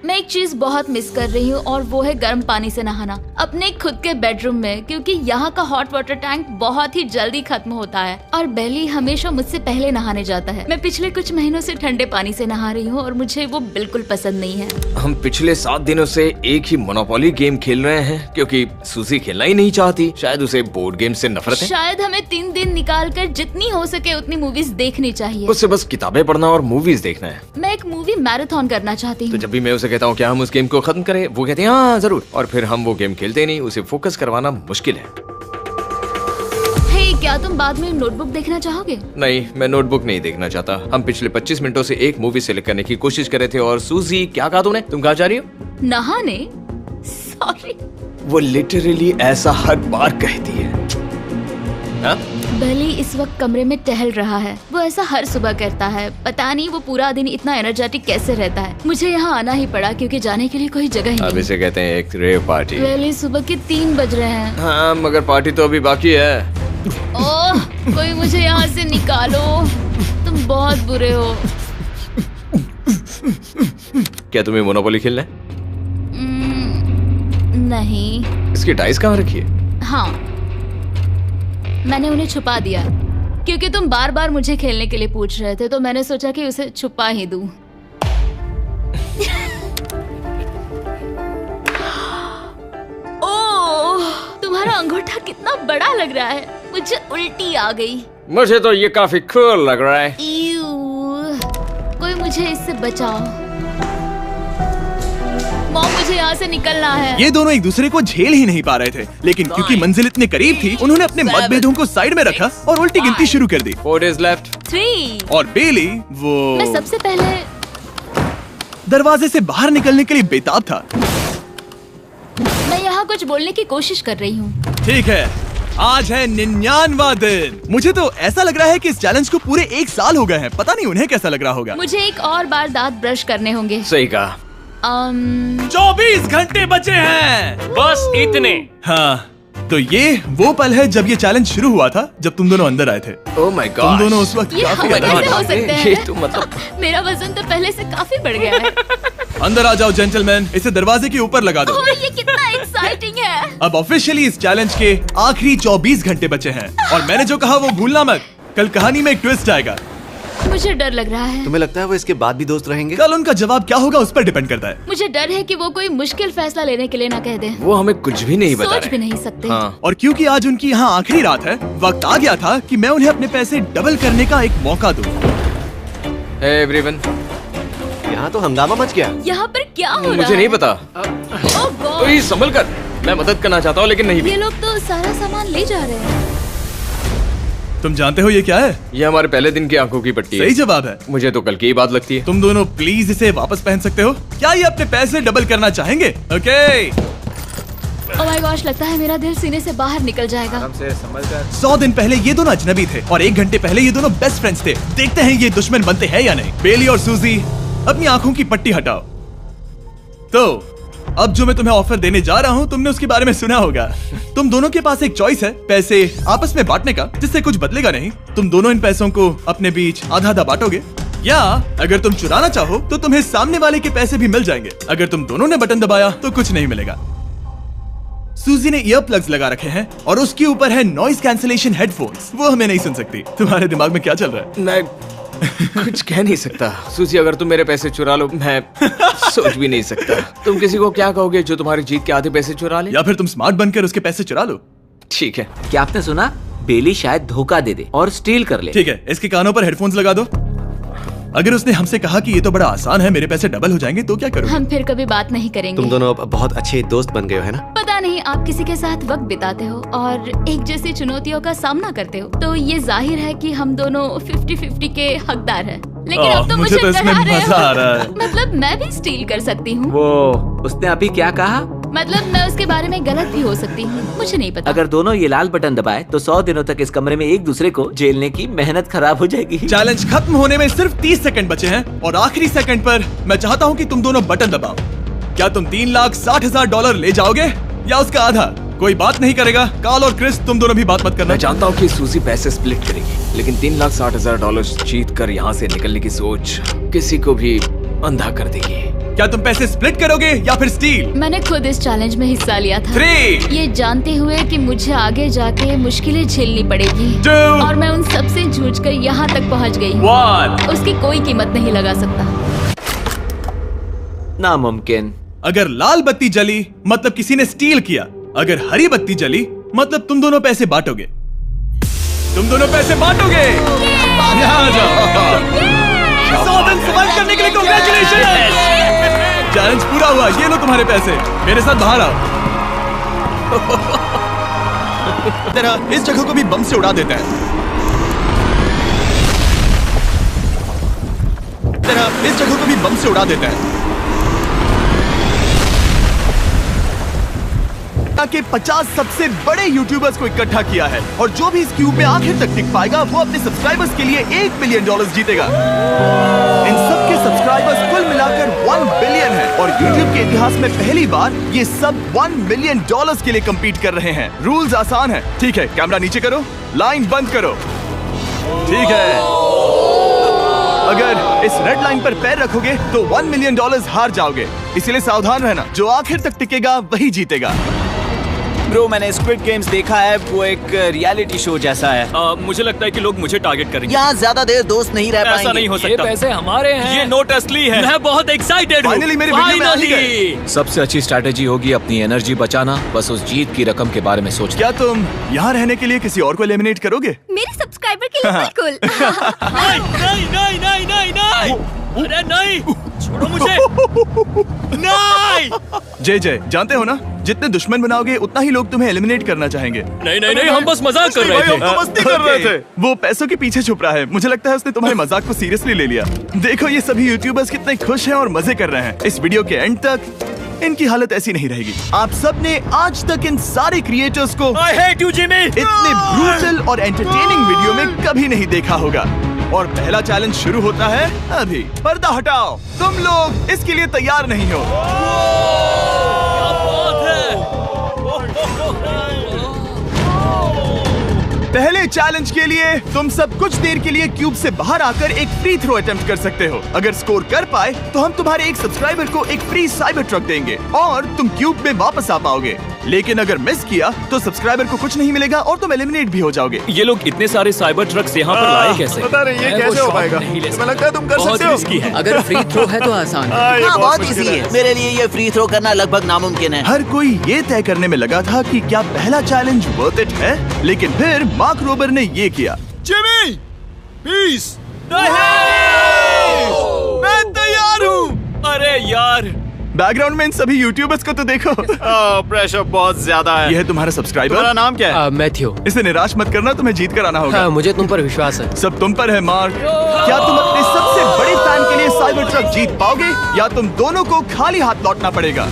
मैं एक चीज बहुत मिस कर रही हूँ और वो है गर्म पानी से नहाना अपने खुद के बेडरूम में, क्योंकि यहाँ का हॉट वाटर टैंक बहुत ही जल्दी खत्म होता है और बेली हमेशा मुझसे पहले नहाने जाता है। मैं पिछले कुछ महीनों से ठंडे पानी से नहा रही हूँ और मुझे वो बिल्कुल पसंद नहीं है। हम पिछले 7 दिनों से एक ही मोनोपोली गेम खेल रहे हैं, क्योंकि सूजी खेलना ही नहीं चाहती। शायद उसे बोर्ड गेम से नफरत है। शायद हमें 3 दिन निकाल कर जितनी हो सके उतनी मूवीज देखनी चाहिए। उससे बस किताबें पढ़ना और मूवीज देखना है। मैं एक मूवी मैराथन करना चाहती तो हूँ। जब भी मैं उसे कहता हूँ क्या हम उस गेम को खत्म करें, वो कहते हैं हाँ जरूर, और फिर हम वो गेम खेलते नहीं। उसे फोकस करवाना मुश्किल है। हे, क्या तुम बाद में नोटबुक देखना चाहोगे? नहीं, मैं नोटबुक नहीं देखना चाहता। हम पिछले 25 मिनटों से एक मूवी सेलेक्ट करने की कोशिश कर रहे थे। और सूजी, क्या कहा तूने? तुम कहाँ जा रही हो? नहाने? सॉरी। वो लिटरली ऐसा हर बार कहती है। हाँ? बेली इस वक्त कमरे में टहल रहा है। वो ऐसा हर सुबह करता है। पता नहीं वो पूरा दिन इतना एनर्जेटिक कैसे रहता है। मुझे यहाँ आना ही पड़ा क्योंकि जाने के लिए कोई जगह ही अब नहीं। इसे कहते हैं एक रेव पार्टी। बेली, सुबह के 3 बज रहे हैं। हाँ, मगर पार्टी तो अभी बाकी है। ओह, कोई मुझे यहाँ से निकालो। तुम बहुत बुरे हो। क्या तुम्हें मोनोपोली खेलना है? नहीं। इसकी डाइस कहाँ रखी है? हाँ, मैंने उन्हें छुपा दिया क्योंकि तुम बार बार मुझे खेलने के लिए पूछ रहे थे, तो मैंने सोचा कि उसे छुपा ही दूं। ओह, तुम्हारा अंगूठा कितना बड़ा लग रहा है। मुझे उल्टी आ गई। मुझे तो ये काफी कूल लग रहा है। ईऊ, कोई मुझे इससे बचाओ। मॉम, मुझे यहाँ से निकलना है। ये दोनों एक दूसरे को झेल ही नहीं पा रहे थे, लेकिन क्योंकि मंजिल इतने करीब थी, उन्होंने अपने मतभेदों को साइड में रखा और उल्टी गिनती शुरू कर दी। 4 days left। 3। और बेली वो मैं सबसे पहले दरवाजे से बाहर निकलने के लिए बेताब था। मैं यहाँ कुछ बोलने की कोशिश कर रही हूँ। ठीक है, आज है 99वां दिन। मुझे तो ऐसा लग रहा है कि इस चैलेंज को पूरे 1 साल हो गए हैं। पता नहीं उन्हें कैसा लग रहा होगा। मुझे एक और बार दांत ब्रश करने होंगे। सही कहा। 24 घंटे बचे हैं। बस इतने। हाँ, तो ये वो पल है जब ये चैलेंज शुरू हुआ था, जब तुम दोनों अंदर आए थे। Oh my God. तुम दोनों उस वक्त ये काफी हम अलग कैसे थे। हो सकते हैं? ये तो मतलब मेरा वजन तो पहले से काफी बढ़ गया है। अंदर आ जाओ जेंटलमैन, इसे दरवाजे के ऊपर लगा दो। ओह, ये कितना एक्साइटिंग है। अब ऑफिशियली इस चैलेंज के आखिरी 24 घंटे बचे हैं और मैंने जो कहा वो भूलना मत। कल कहानी में एक ट्विस्ट आएगा। मुझे डर लग रहा है। तुम्हें लगता है वो इसके बाद भी दोस्त रहेंगे? कल उनका जवाब क्या होगा उस पर डिपेंड करता है। मुझे डर है कि वो कोई मुश्किल फैसला लेने के लिए ना कह दे। वो हमें कुछ भी नहीं बता सोच रहे। भी नहीं सकते। हाँ। और क्योंकि आज उनकी यहाँ आखिरी रात है, वक्त आ गया था कि मैं उन्हें अपने पैसे डबल करने का एक मौका दूं। Hey everyone, यहाँ तो हंगामा मच गया। यहाँ पर क्या हो रहा है? मुझे नहीं पता। ओह गॉड, प्लीज संभल कर। मैं मदद करना चाहता हूँ लेकिन नहीं भी। ये लोग तो सारा सामान ले जा रहे हैं। तुम जानते हो ये क्या है? ये हमारे पहले दिन की आंखों की पट्टी है। सही जवाब है। मुझे तो कल की ही बात लगती है। तुम दोनों प्लीज इसे वापस पहन सकते हो? क्या ये अपने पैसे डबल करना चाहेंगे? ओके। ओह माय गॉश, लगता है मेरा दिल सीने से बाहर निकल जाएगा। 100 दिन पहले ये दोनों अजनबी थे और 1 घंटे पहले ये दोनों बेस्ट फ्रेंड्स थे। देखते हैं ये दुश्मन बनते हैं या नहीं। बेली और सूजी, अपनी आंखों की पट्टी हटाओ। तो अब जो मैं तुम्हें ऑफर देने जा रहा हूँ, तुमने उसके बारे में सुना होगा। तुम दोनों के पास एक चॉइस है, पैसे आपस में बांटने का, जिससे कुछ बदलेगा नहीं। तुम दोनों इन पैसों को अपने बीच आधा आधा बांटोगे, या अगर तुम चुराना चाहो तो तुम्हें सामने वाले के पैसे भी मिल जाएंगे। अगर तुम दोनों ने बटन दबाया तो कुछ नहीं मिलेगा। सूजी ने ईयर प्लग्स लगा रखे हैं और उसके ऊपर है नॉइस कैंसलेशन हेडफोन्स। वो हमें नहीं सुन सकती। तुम्हारे दिमाग में क्या चल रहा है? मैं कुछ कह नहीं सकता। सूजी, अगर तुम मेरे पैसे चुरा लो, मैं सोच भी नहीं सकता। तुम किसी को क्या कहोगे जो तुम्हारी जीत के आधे पैसे चुरा ले? या फिर तुम स्मार्ट बनकर उसके पैसे चुरा लो। ठीक है। क्या आपने सुना? बेली शायद धोखा दे दे और स्टील कर ले। ठीक है, इसके कानों पर हेडफोन्स लगा दो। अगर उसने हमसे कहा कि ये तो बड़ा आसान है, मेरे पैसे डबल हो जाएंगे, तो क्या करोगे? हम फिर कभी बात नहीं करेंगे। तुम दोनों अब बहुत अच्छे दोस्त बन गए हो, है ना? पता नहीं, आप किसी के साथ वक्त बिताते हो और एक जैसी चुनौतियों का सामना करते हो, तो ये जाहिर है कि हम दोनों 50-50 के हकदार हैं। लेकिन अब तो मुझे तो इसमें डरा रहे मजा हो। आ रहा है। मतलब मैं भी स्टील कर सकती हूँ। वो उसने अभी क्या कहा? मतलब मैं उसके बारे में गलत भी हो सकती हूँ, मुझे नहीं पता। अगर दोनों ये लाल बटन दबाए तो 100 दिनों तक इस कमरे में एक दूसरे को झेलने की मेहनत खराब हो जाएगी। चैलेंज खत्म होने में सिर्फ 30 सेकंड बचे हैं और आखिरी सेकंड पर मैं चाहता हूँ कि तुम दोनों बटन दबाओ। क्या तुम $3,60,000 ले जाओगे या उसका आधा? कोई बात नहीं करेगा। कार्ल और क्रिस, तुम दोनों भी बात मत करना। मैं जानता हूँ कि सूजी पैसे स्प्लिट करेगी, लेकिन $3,60,000 जीत कर यहाँ से निकलने की सोच किसी को भी अंधा कर देगी। क्या तुम पैसे स्प्लिट करोगे या फिर स्टील? मैंने खुद इस चैलेंज में हिस्सा लिया था, 3, ये जानते हुए कि मुझे आगे जाके मुश्किलें झेलनी पड़ेगी 2, और मैं उन सब से जूझकर यहाँ तक पहुँच गई हूँ। 1। उसकी कोई कीमत नहीं लगा सकता। नामुमकिन। अगर लाल बत्ती जली मतलब किसी ने स्टील किया, अगर हरी बत्ती जली मतलब तुम दोनों पैसे बांटोगे। तुम दोनों पैसे बांटोगे। यहाँ आ जाओ। 100 दिन सर्वाइव करने के लिए कांग्रेचुलेशन। चैलेंज पूरा हुआ। ये लो तुम्हारे पैसे, मेरे साथ बाहर आओ। तेरा इस जगह को भी बम से उड़ा देता है। तेरा इस जगह को भी बम से उड़ा देता है। के 50 सबसे बड़े यूट्यूबर्स को इकट्ठा किया है और जो भी इस क्यूब में आखिर तक टिक पाएगा वो अपने सब्सक्राइबर्स के लिए $1 बिलियन जीतेगा। इन सब के सब्सक्राइबर्स कुल मिलाकर 1 बिलियन है और यूट्यूब के इतिहास में पहली बार ये सब $1 मिलियन के लिए compete कर रहे हैं। रूल्स आसान है। ठीक है, कैमरा नीचे करो, लाइन बंद करो। ठीक है, अगर इस रेड लाइन पर पैर रखोगे तो $1 मिलियन हार जाओगे, इसलिए सावधान रहना। जो आखिर तक टिकेगा वही जीतेगा। ब्रो, मैंने स्क्विड गेम्स देखा है, वो एक रियलिटी शो जैसा है। मुझे लगता है कि लोग मुझे टारगेट करेंगे। यहाँ ज्यादा देर दोस्त नहीं रह पाएंगे। ऐसा नहीं हो सकता। ये पैसे हमारे हैं। ये नोट असली है। मैं बहुत एक्साइटेड हूँ। फाइनली मेरे वीडियो में आ ही गए। सबसे अच्छी स्ट्रैटेजी होगी अपनी एनर्जी बचाना। बस उस जीत की रकम के बारे में सोचना। क्या तुम यहाँ रहने के लिए किसी और को एलिमिनेट करोगे? मेरे सब्सक्राइबर के लिए बिल्कुल। नहीं नहीं नहीं नहीं नहीं नहीं। अरे नहीं। छोड़ो मुझे। नहीं जय जानते हो ना, जितने दुश्मन बनाओगे उतना ही लोग तुम्हें एलिमिनेट करना चाहेंगे। नहीं, हम बस मजाक कर रहे थे। मस्ती कर रहे थे। वो पैसों के पीछे छुप रहा है। मुझे लगता है उसने तुम्हारे मजाक को सीरियसली ले लिया। देखो ये सभी यूट्यूबर्स कितने खुश हैं और मजे कर रहे हैं। इस वीडियो के एंड तक इनकी हालत ऐसी नहीं रहेगी। आप सब ने आज तक इन सारे क्रिएटर्स को I hate you, Jimmy! इतने ब्रूटल और एंटरटेनिंग वीडियो में कभी नहीं देखा होगा। और पहला चैलेंज शुरू होता है अभी। पर्दा हटाओ। तुम लोग इसके लिए तैयार नहीं हो। पहले चैलेंज के लिए तुम सब कुछ देर के लिए क्यूब से बाहर आकर एक फ्री थ्रो अटेम्प्ट कर सकते हो। अगर स्कोर कर पाए तो हम तुम्हारे एक सब्सक्राइबर को एक फ्री साइबर ट्रक देंगे और तुम क्यूब में वापस आ पाओगे। लेकिन अगर मिस किया तो सब्सक्राइबर को कुछ नहीं मिलेगा और तुम एलिमिनेट भी हो जाओगे। ये लोग इतने सारे साइबर ट्रक्स यहाँ पर लाए कैसे? पता नहीं ये कैसे हो पाएगा। मुझे लगता है तुम कर सकते हो। अगर फ्री थ्रो है तो आसान है। हाँ बहुत इजी है। मेरे लिए ये फ्री थ्रो करना लगभग नामुमकिन है। हर कोई ये तय करने में लगा था कि क्या पहला चैलेंज वर्थ इट है, लेकिन फिर मार्क रोबर ने ये किया। Jimmy, please. मैं तैयार हूँ। अरे यार, बैकग्राउंड में इन सभी यूट्यूबर्स को तो देखो। प्रेशर बहुत ज्यादा है। ये है तुम्हारा सब्सक्राइबर। तुम्हारा नाम क्या है? मैथ्यू। इसे निराश मत करना, तुम्हें जीत कर आना होगा। हाँ, मुझे तुम पर विश्वास है। सब तुम पर है मार्क। क्या तुम अपने सबसे बड़े फैन के लिए साइबर ट्रक जीत पाओगे या तुम दोनों को खाली हाथ लौटना पड़ेगा?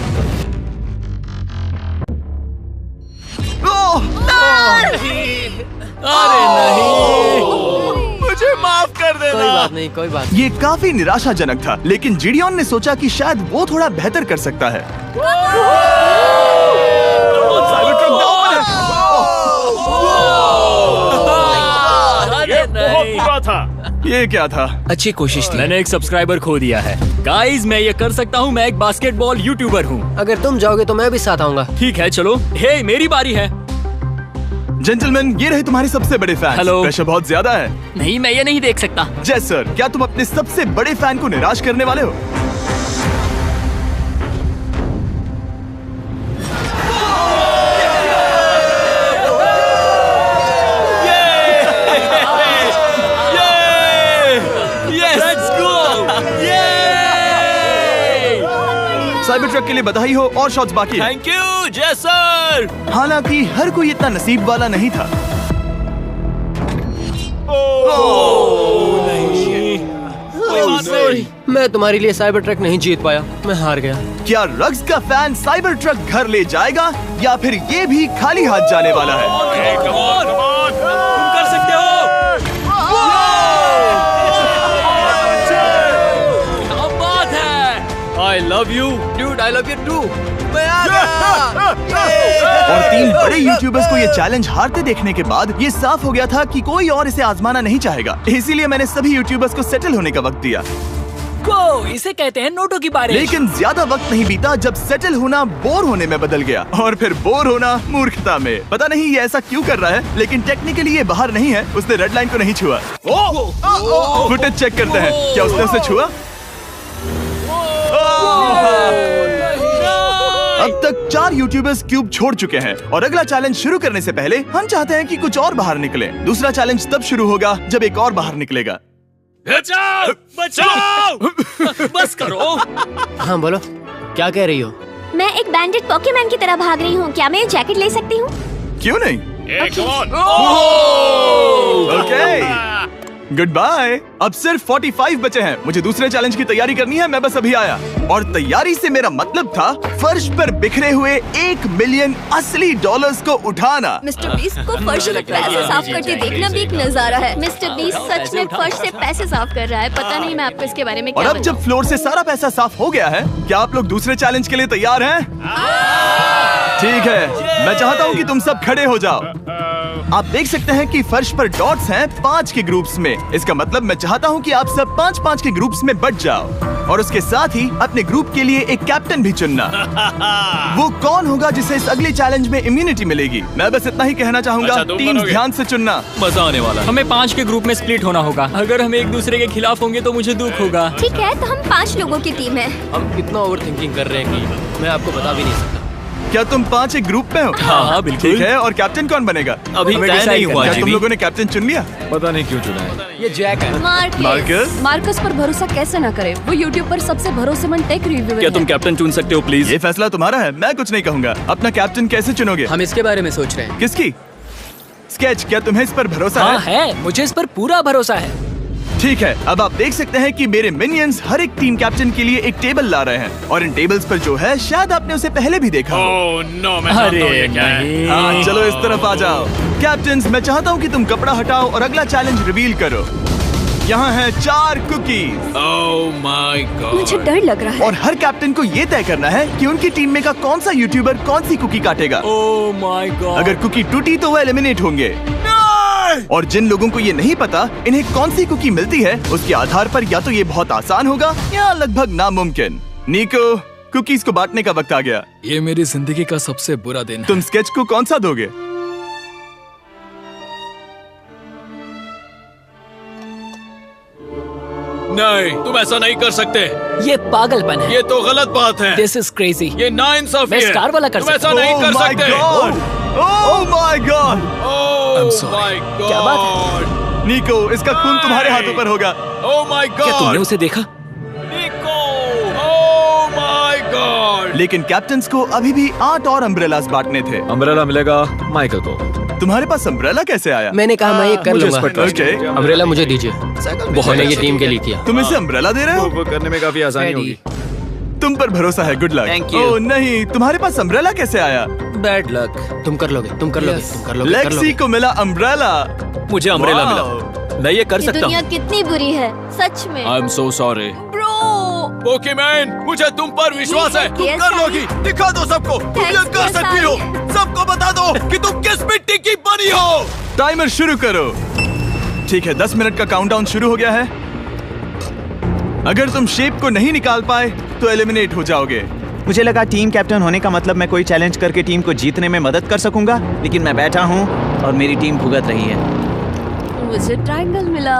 अरे नहीं, मुझे माफ कर देना। कोई बात नहीं, कोई बात ये काफी निराशाजनक था, लेकिन जिडियन ने सोचा कि शायद वो थोड़ा बेहतर कर सकता है। साइबर ट्रक डाउन है। अरे नहीं, बुरा था। ये क्या था? अच्छी कोशिश थी। मैंने एक सब्सक्राइबर खो दिया है। गाइस, मैं ये कर सकता हूँ। मैं एक बास्केटबॉल यूट्यूबर हूँ। अगर तुम जाओगे तो मैं भी साथ आऊंगा। ठीक है, चलो। हे, मेरी बारी है। जेंटलमैन, ये रहे तुम्हारे सबसे बड़े फैन। हेलो। प्रेशर बहुत ज्यादा है। नहीं, मैं ये नहीं देख सकता। जय सर, क्या तुम अपने सबसे बड़े फैन को निराश करने वाले हो? साइबर ट्रक के लिए बधाई हो और शॉट्स बाकी हैं। थैंक यू जय सर। हालांकि हर कोई इतना नसीब वाला नहीं था। सॉरी, मैं तुम्हारे लिए साइबर ट्रक नहीं जीत पाया। मैं हार गया। क्या रग्स का फैन साइबर ट्रक घर ले जाएगा या फिर ये भी खाली हाथ जाने वाला है? तुम कर सकते हो। क्या बात है। I love you, Dude, I love you too. मैं आ गया। और 3 बड़े यूट्यूबर्स को ये चैलेंज हारते देखने के बाद ये साफ हो गया था कि कोई और इसे आजमाना नहीं चाहेगा। इसीलिए मैंने सभी यूट्यूबर्स को सेटल होने का वक्त दिया। इसे कहते हैं नोटों की बारिश। लेकिन ज्यादा वक्त नहीं बीता जब सेटल होना बोर होने में बदल गया और फिर बोर होना मूर्खता में। पता नहीं ये ऐसा क्यों कर रहा है, लेकिन टेक्निकली ये बाहर नहीं है। उसने रेड लाइन को नहीं छुआ। फुटेज चेक करते हैं, क्या उसने उसे छुआ? अब तक 4 यूट्यूबर्स क्यूब छोड़ चुके हैं और अगला चैलेंज शुरू करने से पहले हम चाहते हैं कि कुछ और बाहर निकले। दूसरा चैलेंज तब शुरू होगा जब एक और बाहर निकलेगा। बचाओ, बचाओ। बस करो। हाँ बोलो, क्या कह रही हो? मैं एक बैंडेड पॉकीमैन की तरह भाग रही हूँ। क्या मैं जैकेट ले सकती हूँ? क्यों नहीं? Okay, goodbye. अब सिर्फ 45 बचे हैं। मुझे दूसरे चैलेंज की तैयारी करनी है। मैं बस अभी आया और तैयारी से मेरा मतलब था फर्श पर बिखरे हुए 1 मिलियन असली डॉलर्स को उठाना। मिस्टर बीस्ट को फर्श से पैसे साफ करते देखना भी एक नजारा है। मिस्टर बीस्ट सच में फर्श से पैसे साफ कर रहा है। पता नहीं मैं आपको इसके बारे में और क्या अब जब फ्लोर से सारा पैसा साफ हो गया है, क्या आप लोग दूसरे चैलेंज के लिए तैयार हैं? ठीक है, मैं चाहता हूँ कि तुम सब खड़े हो जाओ। आप देख सकते हैं कि फर्श पर डॉट्स हैं 5 के ग्रुप्स में। इसका मतलब मैं चाहता हूँ कि आप सब 5-5 के ग्रुप्स में बट जाओ और उसके साथ ही अपने ग्रुप के लिए एक कैप्टन भी चुनना। वो कौन होगा जिसे इस अगले चैलेंज में इम्यूनिटी मिलेगी? मैं बस इतना ही कहना चाहूंगा, टीम्स ध्यान से चुनना। मजा आने वाला है। हमें 5 के ग्रुप में स्प्लिट होना होगा। अगर हम एक दूसरे के खिलाफ होंगे तो मुझे दुख होगा। ठीक है, तो हम 5 लोगों की टीम है। हम कितना ओवर थिंकिंग कर रहे हैं कि मैं आपको बता भी नहीं सकता। क्या तुम 5 एक ग्रुप में हो? हाँ, बिल्कुल। ठीक है, और कैप्टन कौन बनेगा? अभी तय नहीं हुआ क्या तुम जिमी। लोगों ने कैप्टन चुन लिया? पता नहीं क्यों चुना है। ये जैक है। मार्कस? मार्कस पर भरोसा कैसे न करे? वो यूट्यूब पर सबसे भरोसेमंद टेक रिव्यूअर क्या तुम है। कैप्टन चुन सकते हो प्लीज? ये फैसला तुम्हारा है, मैं कुछ नहीं कहूँगा। अपना कैप्टन कैसे चुनोगे? हम इसके बारे में सोच रहे हैं। किसकी? स्केच, क्या तुम्हें इस पर भरोसा हाँ है? है, मुझे इस पर पूरा भरोसा है। ठीक है, अब आप देख सकते हैं कि मेरे मिनियंस हर एक टीम कैप्टन के लिए एक टेबल ला रहे हैं, और इन टेबल्स पर जो है शायद आपने उसे पहले भी देखा हो। अरे नहीं। हाँ, चलो इस तरफ आ जाओ। कैप्टन्स, मैं चाहता हूँ कि तुम कपड़ा हटाओ और अगला चैलेंज रिवील करो। यहाँ है 4 कुकीज। Oh my God. मुझे डर लग रहा है। और हर कैप्टन को ये तय करना है कि उनकी टीम में का कौन सा यूट्यूबर कौन सी कुकी काटेगा। Oh my God. अगर कुकी टूटी तो वो एलिमिनेट होंगे, और जिन लोगों को ये नहीं पता इन्हें कौन सी कुकी मिलती है, उसके आधार पर या तो ये बहुत आसान होगा या लगभग नामुमकिन। निको, कुकीज को बांटने का वक्त आ गया। ये मेरी जिंदगी का सबसे बुरा दिन है। तुम स्केच को कौन सा दोगे? नहीं, तुम ऐसा नहीं कर सकते। ये पागलपन है। ये तो गलत बात है। This is crazy. ये नाइंसाफी मैं है। स्टार वाला कर तुम ऐसा सकता नहीं हूँ। कर Oh my सकते। God! Oh my God! Oh my God! क्या बात है? निको, इसका खून तुम्हारे हाथों पर होगा। Oh my God! क्या तुमने उसे देखा? निको! Oh my God! लेकिन कैप्टन्स को अभी भी 8 और अम्ब्रेलास बांटने थे। अम्ब्रेला मिलेगा माइकल को। तुम्हारे पास अम्ब्रेला कैसे आया? मैंने कहा मैं ये कर मुझे लूंगा। इस पर trust है। Okay. अम्ब्रेला मुझे दीजिए। बहुत ये टीम के लिए किया। तुम इसे अम्ब्रेला दे रहे हो? वो करने में काफी आसानी होगी। तुम पर भरोसा है, गुड लक। Thank you. ओह नहीं, तुम्हारे पास अम्ब्रेला कैसे आया? Bad luck. तुम कर लोगे, तुम कर लोगे, तुम कर लोगे, कर लेक्सी लोगे। को मिला अम्ब्रेला। मुझे अम्ब्रेला Wow. मिला। मैं ये कर ये सकता दुनिया हूँ। कितनी बुरी है, सच में। I am so sorry. Bro, Pokemon, मुझे तुम पर विश्वास है। तुम Yes, कर Daddy. लोगी। दिखा दो सबको। तुम ये Thanks, कर yes, सकती हो। Daddy. सबको बता दो कि तुम किस मिट्टी की बनी हो। टाइमर शुरू करो। ठीक है, 10 मिनट का काउंटडाउन शुरू हो गया है। अगर तुम शेप को नहीं निकाल पाए तो एलिमिनेट हो जाओगे। मुझे लगा टीम कैप्टन होने का मतलब मैं कोई चैलेंज करके टीम को जीतने में मदद कर सकूंगा, लेकिन मैं बैठा हूँ और मेरी टीम भुगत रही है। मुझे ट्रायंगल मिला।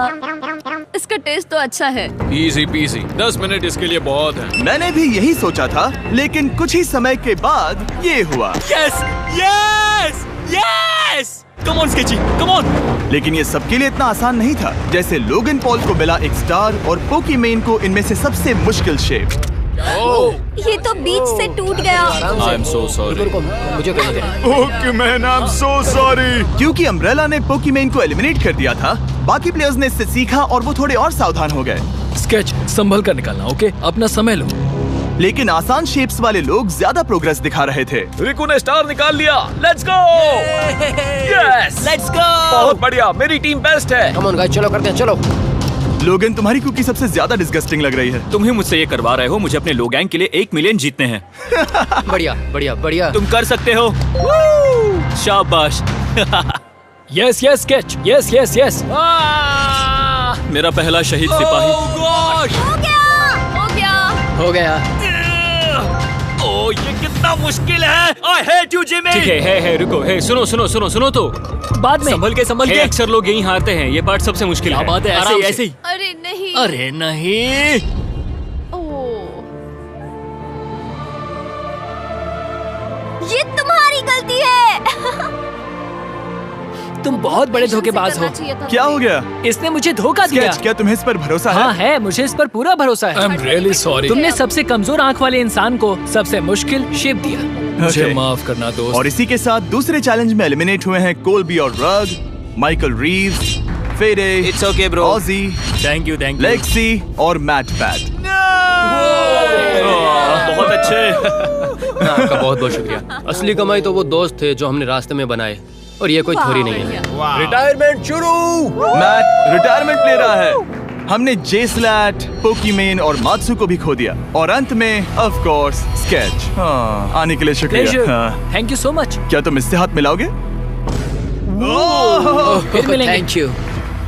इसका टेस्ट तो अच्छा है। Easy PC. 10 मिनट इसके लिए बहुत है। मैंने भी यही सोचा था, लेकिन कुछ ही समय के बाद ये हुआ। Yes yes yes. Come on sketchy, come on. लेकिन ये सबके लिए इतना आसान नहीं था। जैसे लोगन पॉल को मिला एक स्टार और पोकीमेन को इनमें से सबसे मुश्किल शेप। ये तो बीच से टूट गया। आई एम सो सॉरी। मुझे कहने दे। पोकीमेन, आई एम सो सॉरी। क्योंकि अम्ब्रेला ने पोकीमेन को एलिमिनेट कर दिया था, बाकी प्लेयर्स ने इससे सीखा और वो थोड़े और सावधान हो गए। स्केच संभल कर निकालना, ओके? अपना समय लो। लेकिन आसान शेप्स वाले लोग ज्यादा प्रोग्रेस दिखा रहे थे। रिकू ने स्टार निकाल लिया। Let's go. Yes, let's go. बहुत बढ़िया। मेरी टीम बेस्ट है। कम ऑन गाइस, चलो करते हैं, चलो। लोगन, तुम्हारी कुकी सबसे ज्यादा डिस्गस्टिंग लग रही है। तुम ही मुझसे ये करवा रहे हो। मुझे अपने लो गैंग के लिए 1 मिलियन जीतने हैं। बढ़िया, बढ़िया, बढ़िया। तुम कर सकते हो। शाबाश। Yes yes sketch, yes yes yes. मेरा पहला शहीद सिपाही। हो गया। हो गया। ओह, ये कितना मुश्किल है। I hate you, Jimmy। ठीक है, रुको, सुनो सुनो सुनो सुनो तो। बाद में। संभल के अक्सर लोग यहीं हारते हैं। ये पार्ट सबसे मुश्किल है। बात है, ऐसे आराम ही, से। ऐसे ही। अरे नहीं। अरे नहीं। ये तुम्हारी गलती है। तुम बहुत बड़े धोखेबाज हो। क्या हो गया? इसने मुझे धोखा दिया। स्केच, क्या तुम्हें इस पर भरोसा हाँ है? है, मुझे इस पर पूरा भरोसा आई है। Am really sorry. तुमने सबसे कमजोर आंख वाले इंसान को सबसे मुश्किल शेप दिया। मुझे Okay. माफ करना दोस्त। और इसी के साथ दूसरे चैलेंज में एलिमिनेट हुए हैं कोल्बी और रग, माइकल रीव्स, फेरे, It's okay, bro. Aussie, thank you. Lexi और मैट पैट। बहुत अच्छे। आपका बहुत बहुत शुक्रिया। असली कमाई तो वो दोस्त थे जो हमने रास्ते में बनाए, और ये कोई थोड़ी नहीं है। रिटायरमेंट शुरू। मैट रिटायरमेंट ले रहा है। हमने जेस्लैट, पोकीमेन और मात्सु को भी खो दिया, और अंत में ऑफ कोर्स स्केच। हाँ, आने के लिए शुक्रिया। हाँ। Thank you so much. क्या तुम इससे हाथ मिलाओगे? फिर मिलेंगे। Thank you.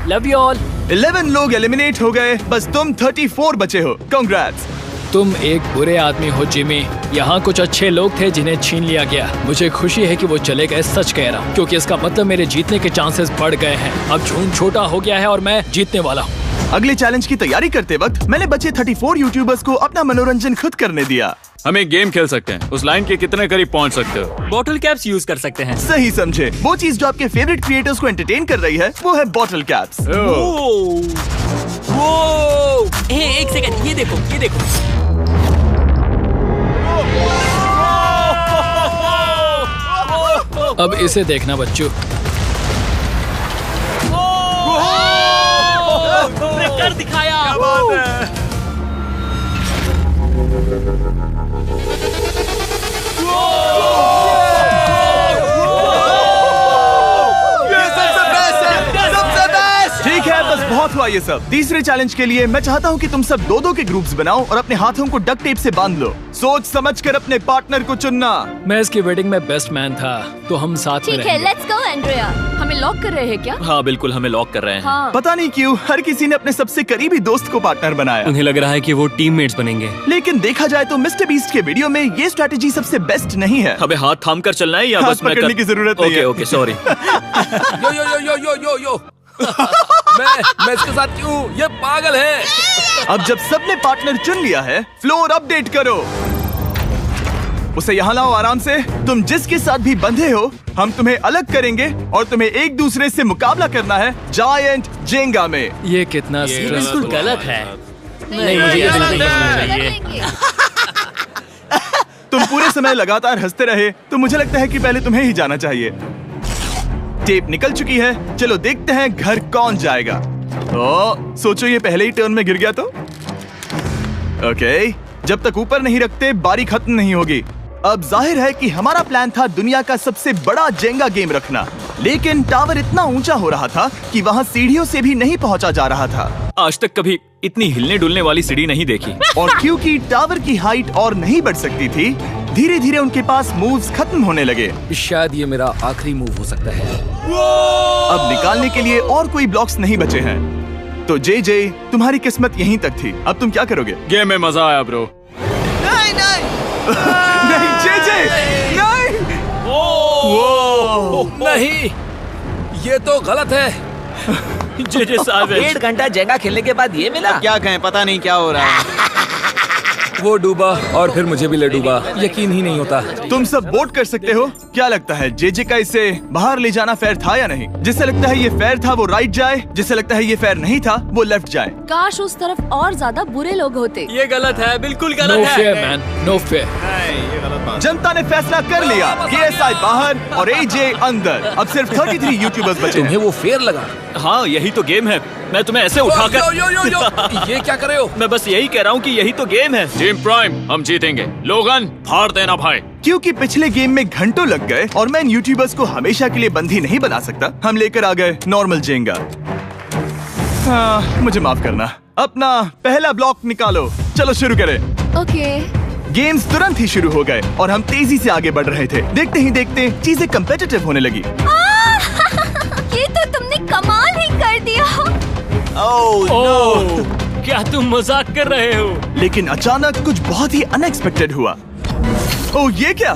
Love you all. 11 लोग एलिमिनेट हो गए, बस तुम 34 बचे हो। कांग्रेट्स। तुम एक बुरे आदमी हो जिमी। यहाँ कुछ अच्छे लोग थे जिन्हें छीन लिया गया। मुझे खुशी है कि वो चले गए, सच कह रहा हूँ, क्योंकि इसका मतलब मेरे जीतने के चांसेस बढ़ गए हैं। अब झूठ छोटा हो गया है और मैं जीतने वाला हूँ। अगले चैलेंज की तैयारी करते वक्त मैंने बचे 34 यूट्यूबर्स को अपना मनोरंजन खुद करने दिया। हम एक गेम खेल सकते हैं। उस लाइन के कितने करीब पहुंच सकते हो? बॉटल कैप्स यूज कर सकते हैं। सही समझे। वो चीज जो आपके फेवरेट क्रिएटर्स को एंटरटेन कर रही है वो है बॉटल कैप्स। एक सेकंड, ये देखो, ये देखो। अब इसे देखना बच्चों। कर दिखाया। क्या बात है। ठीक है, बस बहुत हुआ ये सब। तीसरे चैलेंज के लिए मैं चाहता हूँ कि तुम सब दो दो के ग्रुप्स बनाओ और अपने हाथों को डक्ट टेप से बांध लो। सोच समझकर अपने पार्टनर को चुनना। मैं इसकी वेडिंग में बेस्ट मैन था, तो हम साथ में ठीक है, रहेंगे। Let's go Andrea. हमें लॉक कर रहे हैं क्या? हाँ बिल्कुल, हमें लॉक कर रहे हैं। हाँ। पता नहीं क्यों हर किसी ने अपने सबसे करीबी दोस्त को पार्टनर बनाया। उन्हें लग रहा है कि वो टीममेट्स बनेंगे। लेकिन देखा जाए तो मिस्टर बीस्ट के वीडियो में ये स्ट्रेटेजी सबसे बेस्ट नहीं है। हमें हाथ थाम कर चलना है या हाथ बस मैं पकड़ने की जरूरत नहीं है। Okay sorry. यो यो यो यो यो यो यो मैं इसके साथ क्यों? ये पागल है। अब जब सबने पार्टनर चुन लिया है, फ्लोर अपडेट करो। उसे यहाँ लाओ आराम से। तुम जिसके साथ भी बंधे हो, हम तुम्हें अलग करेंगे और तुम्हें एक दूसरे से मुकाबला करना है जायंट जेंगा में। ये कितना ये बिल्कुल गलत है। नहीं, मुझे ये बिल्कुल नहीं करना चाहिए। तुम पूरे समय लगातार हंसते रहे, तो मुझे लगता है कि पहले तुम्हें ही जाना चाहिए। टेप निकल चुकी है, चलो देखते हैं घर कौन जाएगा। सोचो ये पहले ही टर्न में गिर गया तो। ओके, जब तक ऊपर नहीं रखते बारी खत्म नहीं होगी। अब जाहिर है कि हमारा प्लान था दुनिया का सबसे बड़ा जेंगा गेम रखना, लेकिन टावर इतना ऊंचा हो रहा था कि वहाँ सीढ़ियों से भी नहीं पहुँचा जा रहा था। आज तक कभी इतनी हिलने डुलने वाली सीढ़ी नहीं देखी। और क्योंकि टावर की हाइट और नहीं बढ़ सकती थी, धीरे धीरे उनके पास मूव्स खत्म होने लगे। शायद ये मेरा आखिरी मूव हो सकता है। अब निकालने के लिए और कोई ब्लॉक्स नहीं बचे हैं। तो जे तुम्हारी किस्मत यहीं तक थी। अब तुम क्या करोगे? गेम में मजा आया ब्रो। नहीं नहीं जे नहीं। वो नहीं, ये तो गलत है। जे साहब, 1.5 घंटा जेंगा खेलने के बाद ये मिला। क्या कहें, पता नहीं क्या हो रहा है। वो डूबा और फिर मुझे भी ले डूबा। यकीन ही नहीं होता। तुम सब वोट कर सकते हो। क्या लगता है जे का इसे बाहर ले जाना फेयर था या नहीं? जिसे लगता है ये फेयर था वो राइट जाए, जिसे लगता है ये फेयर नहीं था वो लेफ्ट जाए। काश उस तरफ और ज्यादा बुरे लोग होते। ये गलत है, बिल्कुल गलत नो है। Fair man, no fair. जनता ने फैसला कर लिया। KSI बाहर और AJ अंदर। अब सिर्फ 33 यूट्यूबर्स बचे हैं। तुम्हें वो फेयर लगा? हाँ यही तो गेम है। मैं तुम्हें ऐसे उठाकर यो, यो, यो, यो। ये क्या कर रहे हो? मैं बस यही कह रहा हूँ कि यही तो गेम है। टीम प्राइम हम जीतेंगे। लोगन फाड़ देना भाई। क्योंकि पिछले गेम में घंटों लग गए और मैं इन यूट्यूबर्स को हमेशा के लिए बंदी नहीं बना सकता, हम लेकर आ गए नॉर्मल जेंगा। मुझे माफ करना। अपना पहला ब्लॉक निकालो। चलो शुरू करें। ओके। गेम्स तुरंत ही शुरू हो गए और हम तेजी से आगे बढ़ रहे थे। देखते ही देखते चीजें कम्पिटिटिव होने लगी। ये तो तुमने कमाल ही कर दिया। ओह, क्या तुम मजाक कर रहे हो? लेकिन अचानक कुछ बहुत ही अनएक्सपेक्टेड हुआ। ओह, ये क्या?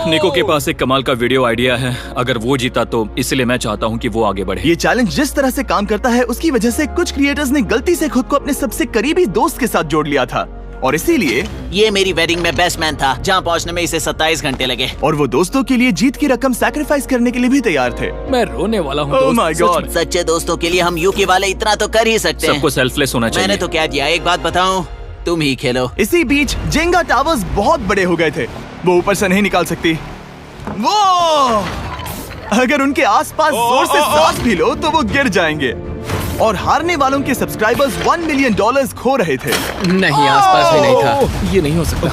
निको के पास एक कमाल का वीडियो आइडिया है। अगर वो जीता तो इसलिए मैं चाहता हूँ कि वो आगे बढ़े। ये चैलेंज जिस तरह से काम करता है उसकी वजह से कुछ क्रिएटर्स ने गलती से खुद को अपने सबसे करीबी दोस्त के साथ जोड़ लिया था और इसीलिए ये मेरी वेडिंग में बेस्ट मैन था, जहाँ पहुँचने में इसे 27 घंटे लगे। और वो दोस्तों के लिए जीत की रकम सैक्रिफाइस करने के लिए भी तैयार थे। मैं रोने वाला हूँ। Oh my God! सच्चे दोस्तों के लिए हम यूके वाले इतना तो कर ही सकते हैं। सबको सेल्फलेस होना चाहिए। मैंने तो कह दिया। एक बात बताऊं, तुम ही खेलो। इसी बीच जेंगा टावर्स बहुत बड़े हो गए थे। वो ऊपर से नहीं निकाल सकती। वो अगर उनके आसपास जोर से सांस भी लो तो वो गिर जाएंगे। और हारने वालों के सब्सक्राइबर्स $1 मिलियन खो रहे थे। नहीं, आसपास भी नहीं था। ये नहीं हो सकता।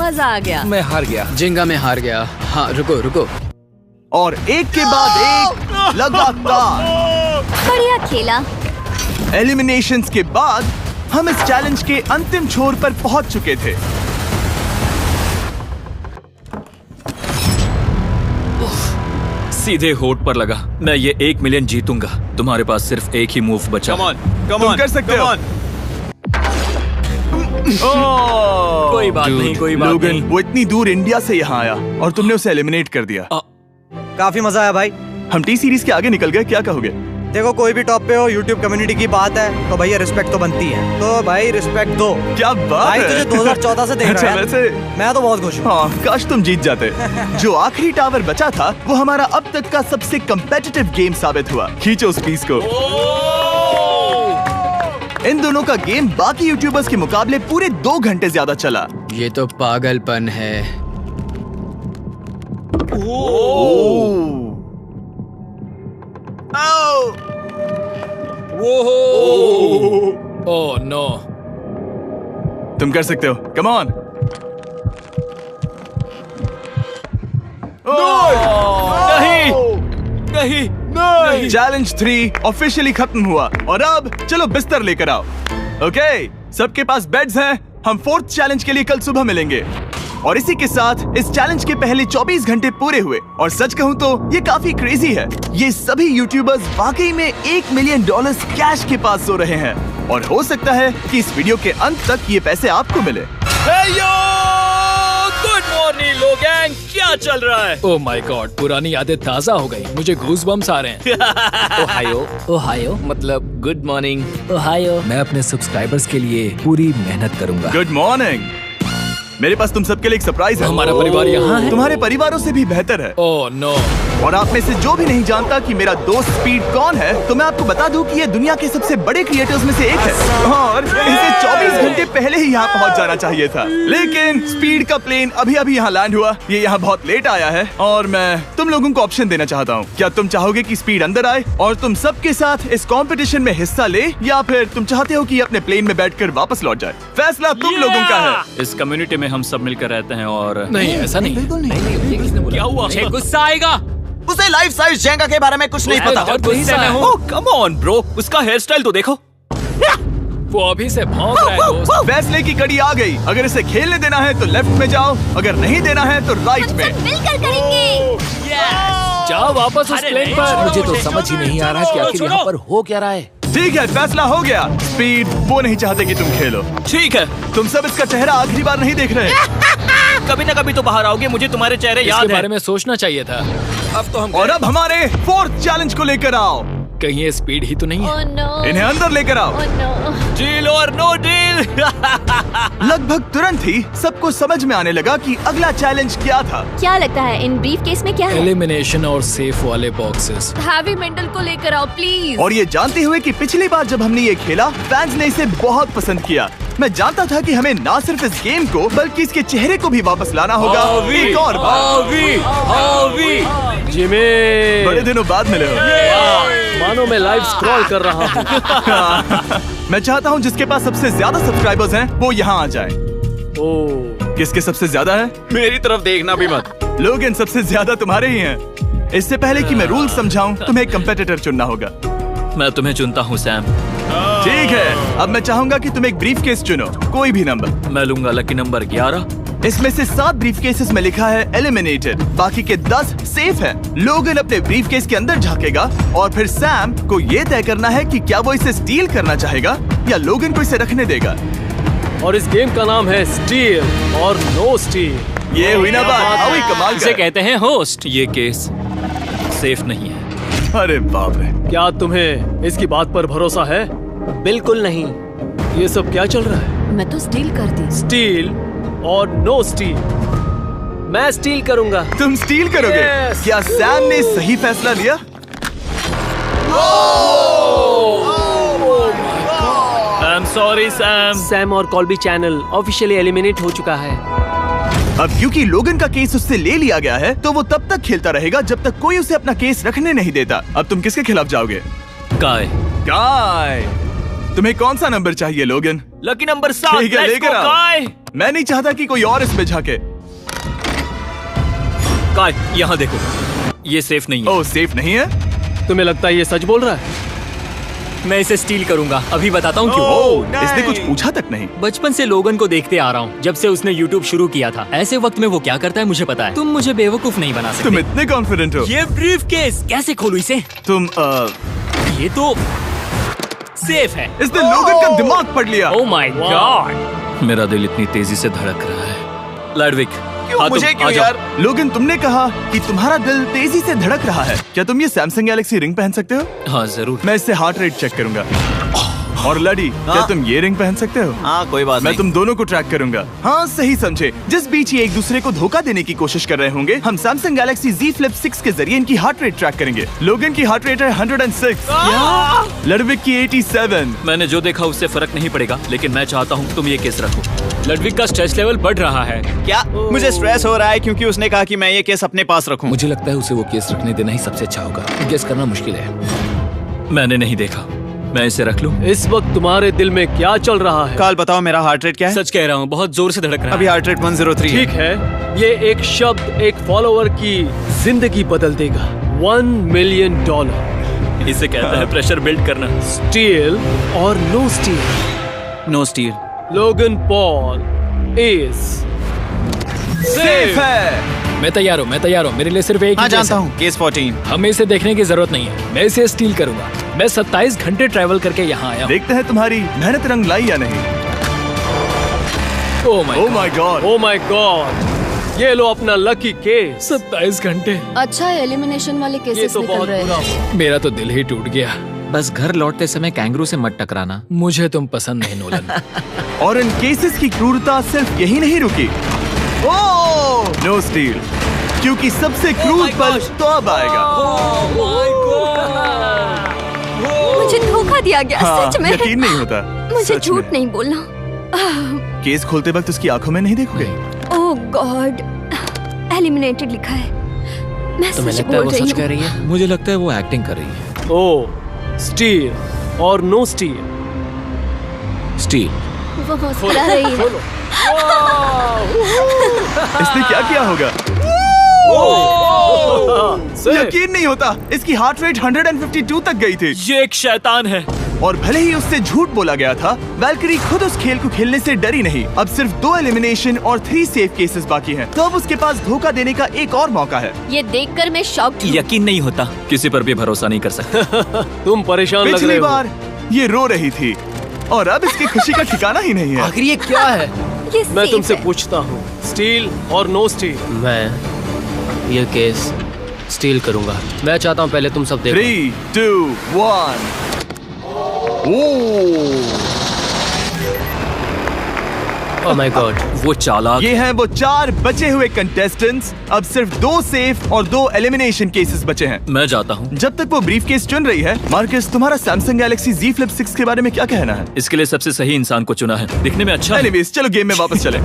मजा आ गया। मैं हार गया। जेंगा में हार गया। हाँ रुको रुको। और एक के बाद एक लगातार बढ़िया खेला। एलिमिनेशंस के बाद हम इस चैलेंज के अंतिम छोर पर पहुंच चुके थे। सीधे होठ पर लगा। मैं ये 1 मिलियन जीतूंगा। तुम्हारे पास सिर्फ एक ही मूव बचा। तुम कर सकते हो। कोई बात नहीं, कोई बात लोगन, नहीं। वो इतनी दूर इंडिया से यहाँ आया और तुमने उसे एलिमिनेट कर दिया। काफी मजा आया भाई। हम टी सीरीज के आगे निकल गए। क्या कहोगे? देखो कोई भी टॉप पे हो, यूट्यूब कम्युनिटी की बात है तो भैया रिस्पेक्ट तो बनती है, तो भाई रिस्पेक्ट दो। क्या बात भाई है? तुझे 2014 से देख रहा है। वैसे मैं तो बहुत खुश हूँ। हाँ, काश तुम जीत जाते। जो आखिरी टावर बचा था वो हमारा अब तक का सबसे कम्पेटिटिव गेम साबित हुआ। खींचो उस पीस को। इन दोनों का गेम बाकी यूट्यूबर्स के मुकाबले पूरे 2 घंटे ज्यादा चला। ये तो पागलपन है। Oh no. तुम कर सकते हो, कम ऑन। नहीं। चैलेंज 3 ऑफिशियली खत्म हुआ और अब चलो बिस्तर लेकर आओ। ओके, सबके पास बेड्स हैं। हम 4th चैलेंज के लिए कल सुबह मिलेंगे। और इसी के साथ इस चैलेंज के पहले 24 घंटे पूरे हुए और सच कहूँ तो ये काफी क्रेजी है। ये सभी यूट्यूबर्स वाकई में $1 मिलियन कैश के पास सो रहे हैं और हो सकता है कि इस वीडियो के अंत तक ये पैसे आपको मिले। गुड मॉर्निंग लोगैंग, क्या चल रहा है? ओह माय गॉड, पुरानी यादें ताजा हो गई। मुझे गूज़बम्प्स आ रहे हैं। ओहायो मतलब गुड मॉर्निंग। ओहायो। मैं अपने सब्सक्राइबर्स के लिए पूरी मेहनत करूंगा। Good morning. मेरे पास तुम सबके लिए एक सरप्राइज है। हमारा परिवार यहाँ है। तुम्हारे परिवारों से भी बेहतर है। Oh no. और आप में से जो भी नहीं जानता कि मेरा दोस्त स्पीड कौन है, तो मैं आपको बता दूं कि ये दुनिया के सबसे बड़े क्रिएटर्स में से एक है और इसे 24 घंटे पहले ही यहाँ पहुँच जाना चाहिए था। लेकिन स्पीड का प्लेन अभी अभी यहाँ लैंड हुआ। ये यहाँ बहुत लेट आया है और मैं तुम लोगों को ऑप्शन देना चाहता हूँ। क्या तुम चाहोगे कि स्पीड अंदर आए और तुम सबके साथ इस कंपटीशन में हिस्सा ले, या फिर तुम चाहते हो कि अपने प्लेन में बैठकर वापस लौट जाए? फैसला तुम लोगों का है। इस कम्युनिटी में हम सब मिलकर रहते हैं और नहीं, ऐसा नहीं। बिल्कुल नहीं। क्या हुआ? मुझे गुस्सा आएगा। उसे लाइफ साइज जेंगा के बारे में कुछ नहीं पता। कम ऑन ब्रो, उसका हेयर स्टाइल तो देखो। वो अभी से भौंक रहा है दोस्त। फैसले की कड़ी आ गई। अगर इसे खेलने देना है तो लेफ्ट में जाओ, अगर नहीं देना है तो राइट में। मिलकर करेंगे। जाओ वापस उस प्लेन पर। मुझे तो समझ ही नहीं आ रहा कि आखिर यहाँ पर हो क्या रहा है। ठीक है, फैसला हो गया। स्पीड वो नहीं चाहते कि तुम खेलो। ठीक है, तुम सब इसका चेहरा आखिरी बार नहीं देख रहे। कभी ना कभी तो बाहर आओगे, मुझे तुम्हारे चेहरे याद इसके है। बारे में सोचना चाहिए था। अब तो हम और अब हमारे 4th चैलेंज को लेकर आओ। कहीं ये स्पीड ही तो नहीं है? Oh no. इन्हें अंदर लेकर आओ। Oh no. डील और नो डील। लगभग तुरंत ही सबको समझ में आने लगा कि अगला चैलेंज क्या था। क्या लगता है इन ब्रीफ केस में क्या है? एलिमिनेशन और सेफ वाले बॉक्सेस। हैवी मेंटल को लेकर आओ प्लीज। और ये जानते हुए कि पिछली बार जब हमने ये खेला फैंस ने इसे बहुत पसंद किया। मैं जानता था कि हमें ना सिर्फ इस गेम को बल्कि इसके चेहरे को भी वापस लाना होगा। एक और बार। जिमी, बड़े दिनों बाद मिले हो। मानो मैं लाइव स्क्रॉल कर रहा हूँ। मैं चाहता हूँ जिसके पास सबसे ज्यादा सब्सक्राइबर्स हैं वो यहाँ आ जाए। किसके सबसे ज्यादा है? मेरी तरफ देखना भी मत। लोग इन सबसे ज्यादा तुम्हारे ही हैं। इससे पहले कि मैं रूल समझाऊं, तुम्हें एक कंपेटिटर चुनना होगा। मैं तुम्हें चुनता हूँ सैम। ठीक है, अब मैं चाहूंगा कि तुम एक ब्रीफ केस चुनो, कोई भी नंबर। मैं लूंगा लकी नंबर 11। इसमें से 7 ब्रीफ केसेस में लिखा है एलिमिनेटेड, बाकी के 10 सेफ हैं। लोगन अपने ब्रीफ केस के अंदर झांकेगा और फिर सैम को ये तय करना है कि क्या वो इसे स्टील करना चाहेगा या लोगन को इसे रखने देगा। और इस गेम का नाम है स्टील और नो स्टील। ये हुई ना बात, हाउ ही कमाल इसे का। कहते हैं होस्ट। ये केस सेफ नहीं है। अरे बाप रे। क्या तुम्हें इसकी बात पर भरोसा है? बिल्कुल नहीं। ये सब क्या चल रहा है? मैं तो स्टील कर दी। स्टील और नो स्टील। मैं स्टील करूंगा। तुम स्टील करोगे? Yes. क्या सैम ने सही फैसला लिया? I am sorry Sam. Sam और कॉल्बी चैनल ऑफिशियली एलिमिनेट हो चुका है। अब क्योंकि लोगन का केस उससे ले लिया गया है तो वो तब तक खेलता रहेगा जब तक कोई उसे अपना केस रखने नहीं देता। अब तुम किसके खिलाफ जाओगे? काय। काय। तुम्हें कौन सा नंबर चाहिए लोगन? Lucky number 7। ठीक है, लेकर आओ। काय। मैं नहीं चाहता कि कोई और इसमें झांके। काय, यहाँ देखो, ये सेफ नहीं है। ओह, सेफ नहीं है? तुम्हें लगता है ये सच बोल रहा है? मैं इसे स्टील करूंगा। अभी बताता हूँ क्यों। ओह, इसने कुछ पूछा तक नहीं। बचपन से लोगन को देखते आ रहा हूँ, जब से उसने YouTube शुरू किया था। ऐसे वक्त में वो क्या करता है मुझे पता है। तुम मुझे बेवकूफ नहीं बना सकते। तुम इतने कॉन्फिडेंट हो? ये ब्रीफ केस कैसे खोलूं इसे? तुम ये तो सेफ है। इसने लोगन का दिमाग पढ़ लिया। Oh my God. मेरा दिल इतनी तेजी से धड़क रहा है। लैडविक, क्यों हाँ, मुझे तुम क्यों आ जाओ। यार? लोगन, तुमने कहा कि तुम्हारा दिल तेजी से धड़क रहा है। क्या तुम ये सैमसंग गैलेक्सी रिंग पहन सकते हो? हाँ जरूर। मैं इससे हार्ट रेट चेक करूंगा। और लड़ी, क्या तुम ये रिंग पहन सकते हो? हाँ कोई बात मैं नहीं। तुम दोनों को ट्रैक करूंगा। हाँ सही समझे। जिस बीच ये एक दूसरे को धोखा देने की कोशिश कर रहे होंगे, हम सैमसंग गैलेक्सी Z Flip 6 के जरिए इनकी हार्ट रेट ट्रैक करेंगे। लोगन की हार्ट रेट है 106, लडविक की 87। मैंने जो देखा उससे फर्क नहीं पड़ेगा, लेकिन मैं चाहता हूँ तुम ये केस रखो। लडविक का स्ट्रेस लेवल बढ़ रहा है। क्या मुझे स्ट्रेस हो रहा है क्योंकि उसने कहा कि मैं ये केस अपने पास रखूं? मुझे लगता है उसे वो केस रखने देना ही सबसे अच्छा होगा। गेस करना मुश्किल है। मैंने नहीं देखा, मैं इसे रख लूं? इस वक्त तुम्हारे दिल में क्या चल रहा है? काल बताओ मेरा हार्ट रेट क्या है? सच कह रहा हूँ, बहुत जोर से धड़क रहा है। अभी हार्ट रेट 103 ठीक है, ये एक शब्द एक फॉलोअर की जिंदगी बदल देगा। $1 मिलियन। इसे कहते हैं प्रेशर बिल्ड करना। स्टील और no steal? No steal. Logan Paul is safe है। मैं तैयार हूँ। मेरे लिए सिर्फ एक हाँ ही केस जानता है। हूँ, केस 14। हमें इसे देखने की जरूरत नहीं है। मैं इसे स्टील करूंगा। मैं 27 घंटे ट्रैवल करके यहाँ आया हूँ। देखते हैं तुम्हारी मेहनत रंग लाई या नहीं। Oh my God. Oh my God, ये लो अपना लकी केस। 27 घंटे। अच्छा एलिमिनेशन वाले ये केसेस तो निकल बहुत रहे बुरा हैं। मेरा तो दिल ही टूट गया। बस घर लौटते समय कैंगरू से मत टकराना। मुझे तुम पसंद नहीं नोलन। और इन केसेस की क्रूरता सिर्फ यही नहीं रुकी। ओह नो स्टील, क्योंकि सबसे क्रूर पल तो अब आएगा। मुझे धोखा दिया गया। हाँ, सच में यकीन नहीं होता। मुझे सच झूठ में। नहीं बोलना। केस खोलते वक्त उसकी आंखों में नहीं देखोगे? ओह गॉड, एलिमिनेटेड लिखा है। मैं तुम्हें सच लगता है बोल वो रही सच हूँ। कह रही है? मुझे लगता है वो एक्टिंग कर रही है। ओ स्टील और नो स्टील? स्टील। वो मुस्कुरा रही है। इसने क्या किया होगा? यकीन नहीं होता, इसकी हार्ट रेट 152 तक गई थी। ये एक शैतान है। और भले ही उससे झूठ बोला गया था, वैल्करी खुद उस खेल को खेलने से डरी नहीं। अब सिर्फ 2 एलिमिनेशन और 3 सेफ केसेस बाकी हैं। तो अब उसके पास धोखा देने का एक और मौका है। ये देखकर मैं शॉक्ड हूँ। यकीन नहीं होता, किसी पर भी भरोसा नहीं कर सकते। तुम परेशान लग पिछली रहे हो। बार ये रो रही थी और अब इसकी खुशी का ठिकाना ही नहीं है। आखिर ये क्या है? ये मैं सेफ तुमसे है। पूछता हूँ, स्टील और नो स्टील? मैं ये केस स्टील करूंगा। मैं चाहता हूँ पहले तुम सब देखो। 3, 2, 1। ओह माय गॉड, वो चालाक। ये हैं वो 4 बचे हुए कंटेस्टेंट्स। अब सिर्फ 2 सेफ और 2 एलिमिनेशन केसेस बचे हैं। मैं जाता हूँ। जब तक वो ब्रीफ केस चुन रही है, मार्कस तुम्हारा सैमसंग गैलेक्सी Z Flip 6 के बारे में क्या कहना है? इसके लिए सबसे सही इंसान को चुना है। दिखने में अच्छा है। एनीवेज, चलो गेम में वापस चलें।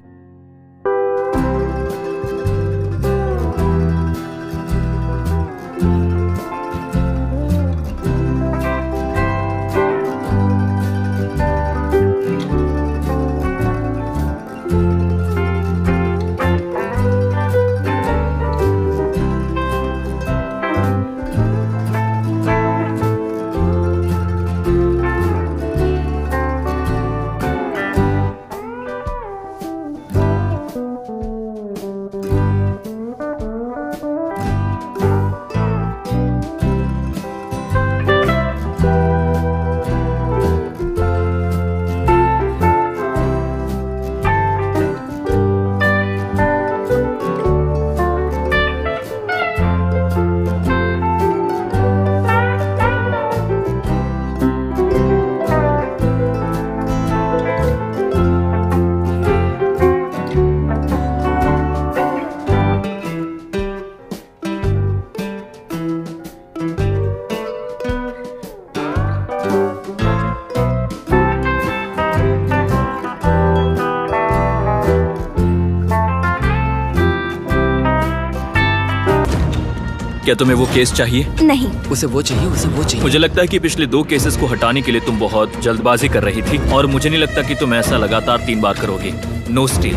क्या तुम्हें वो केस चाहिए? नहीं। उसे वो चाहिए। मुझे लगता है कि पिछले 2 केसेस को हटाने के लिए तुम बहुत जल्दबाजी कर रही थी, और मुझे नहीं लगता कि तुम ऐसा लगातार 3 बार करोगी। No steal.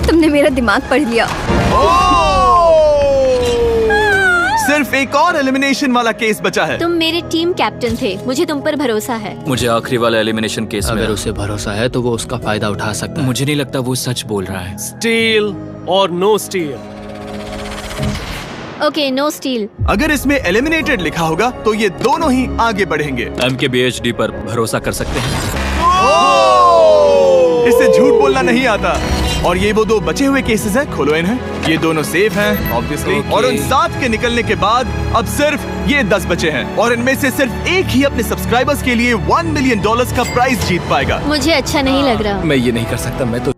तुमने मेरा दिमाग पढ़ लिया। सिर्फ एक और एलिमिनेशन वाला केस बचा है। तुम मेरे टीम कैप्टन थे, मुझे तुम पर भरोसा है। मुझे आखिरी वाला एलिमिनेशन केस में अगर उसे भरोसा है तो वो उसका फायदा उठा सकता है। मुझे नहीं लगता वो सच बोल रहा है। स्टील और no steal? Okay, no steal. अगर इसमें एलिमिनेटेड लिखा होगा तो ये दोनों ही आगे बढ़ेंगे। MKBHD पर भरोसा कर सकते हैं। इसे झूठ बोलना नहीं आता। और ये वो 2 बचे हुए केसेस हैं, खोलो इन्हें। ये दोनों सेफ हैं ऑब्वियसली, और उन 7 के निकलने के बाद अब सिर्फ ये 10 बचे हैं, और इनमें से सिर्फ एक ही अपने सब्सक्राइबर्स के लिए $1 मिलियन का प्राइज जीत पाएगा। मुझे अच्छा नहीं लग रहा। मैं ये नहीं कर सकता, मैं तो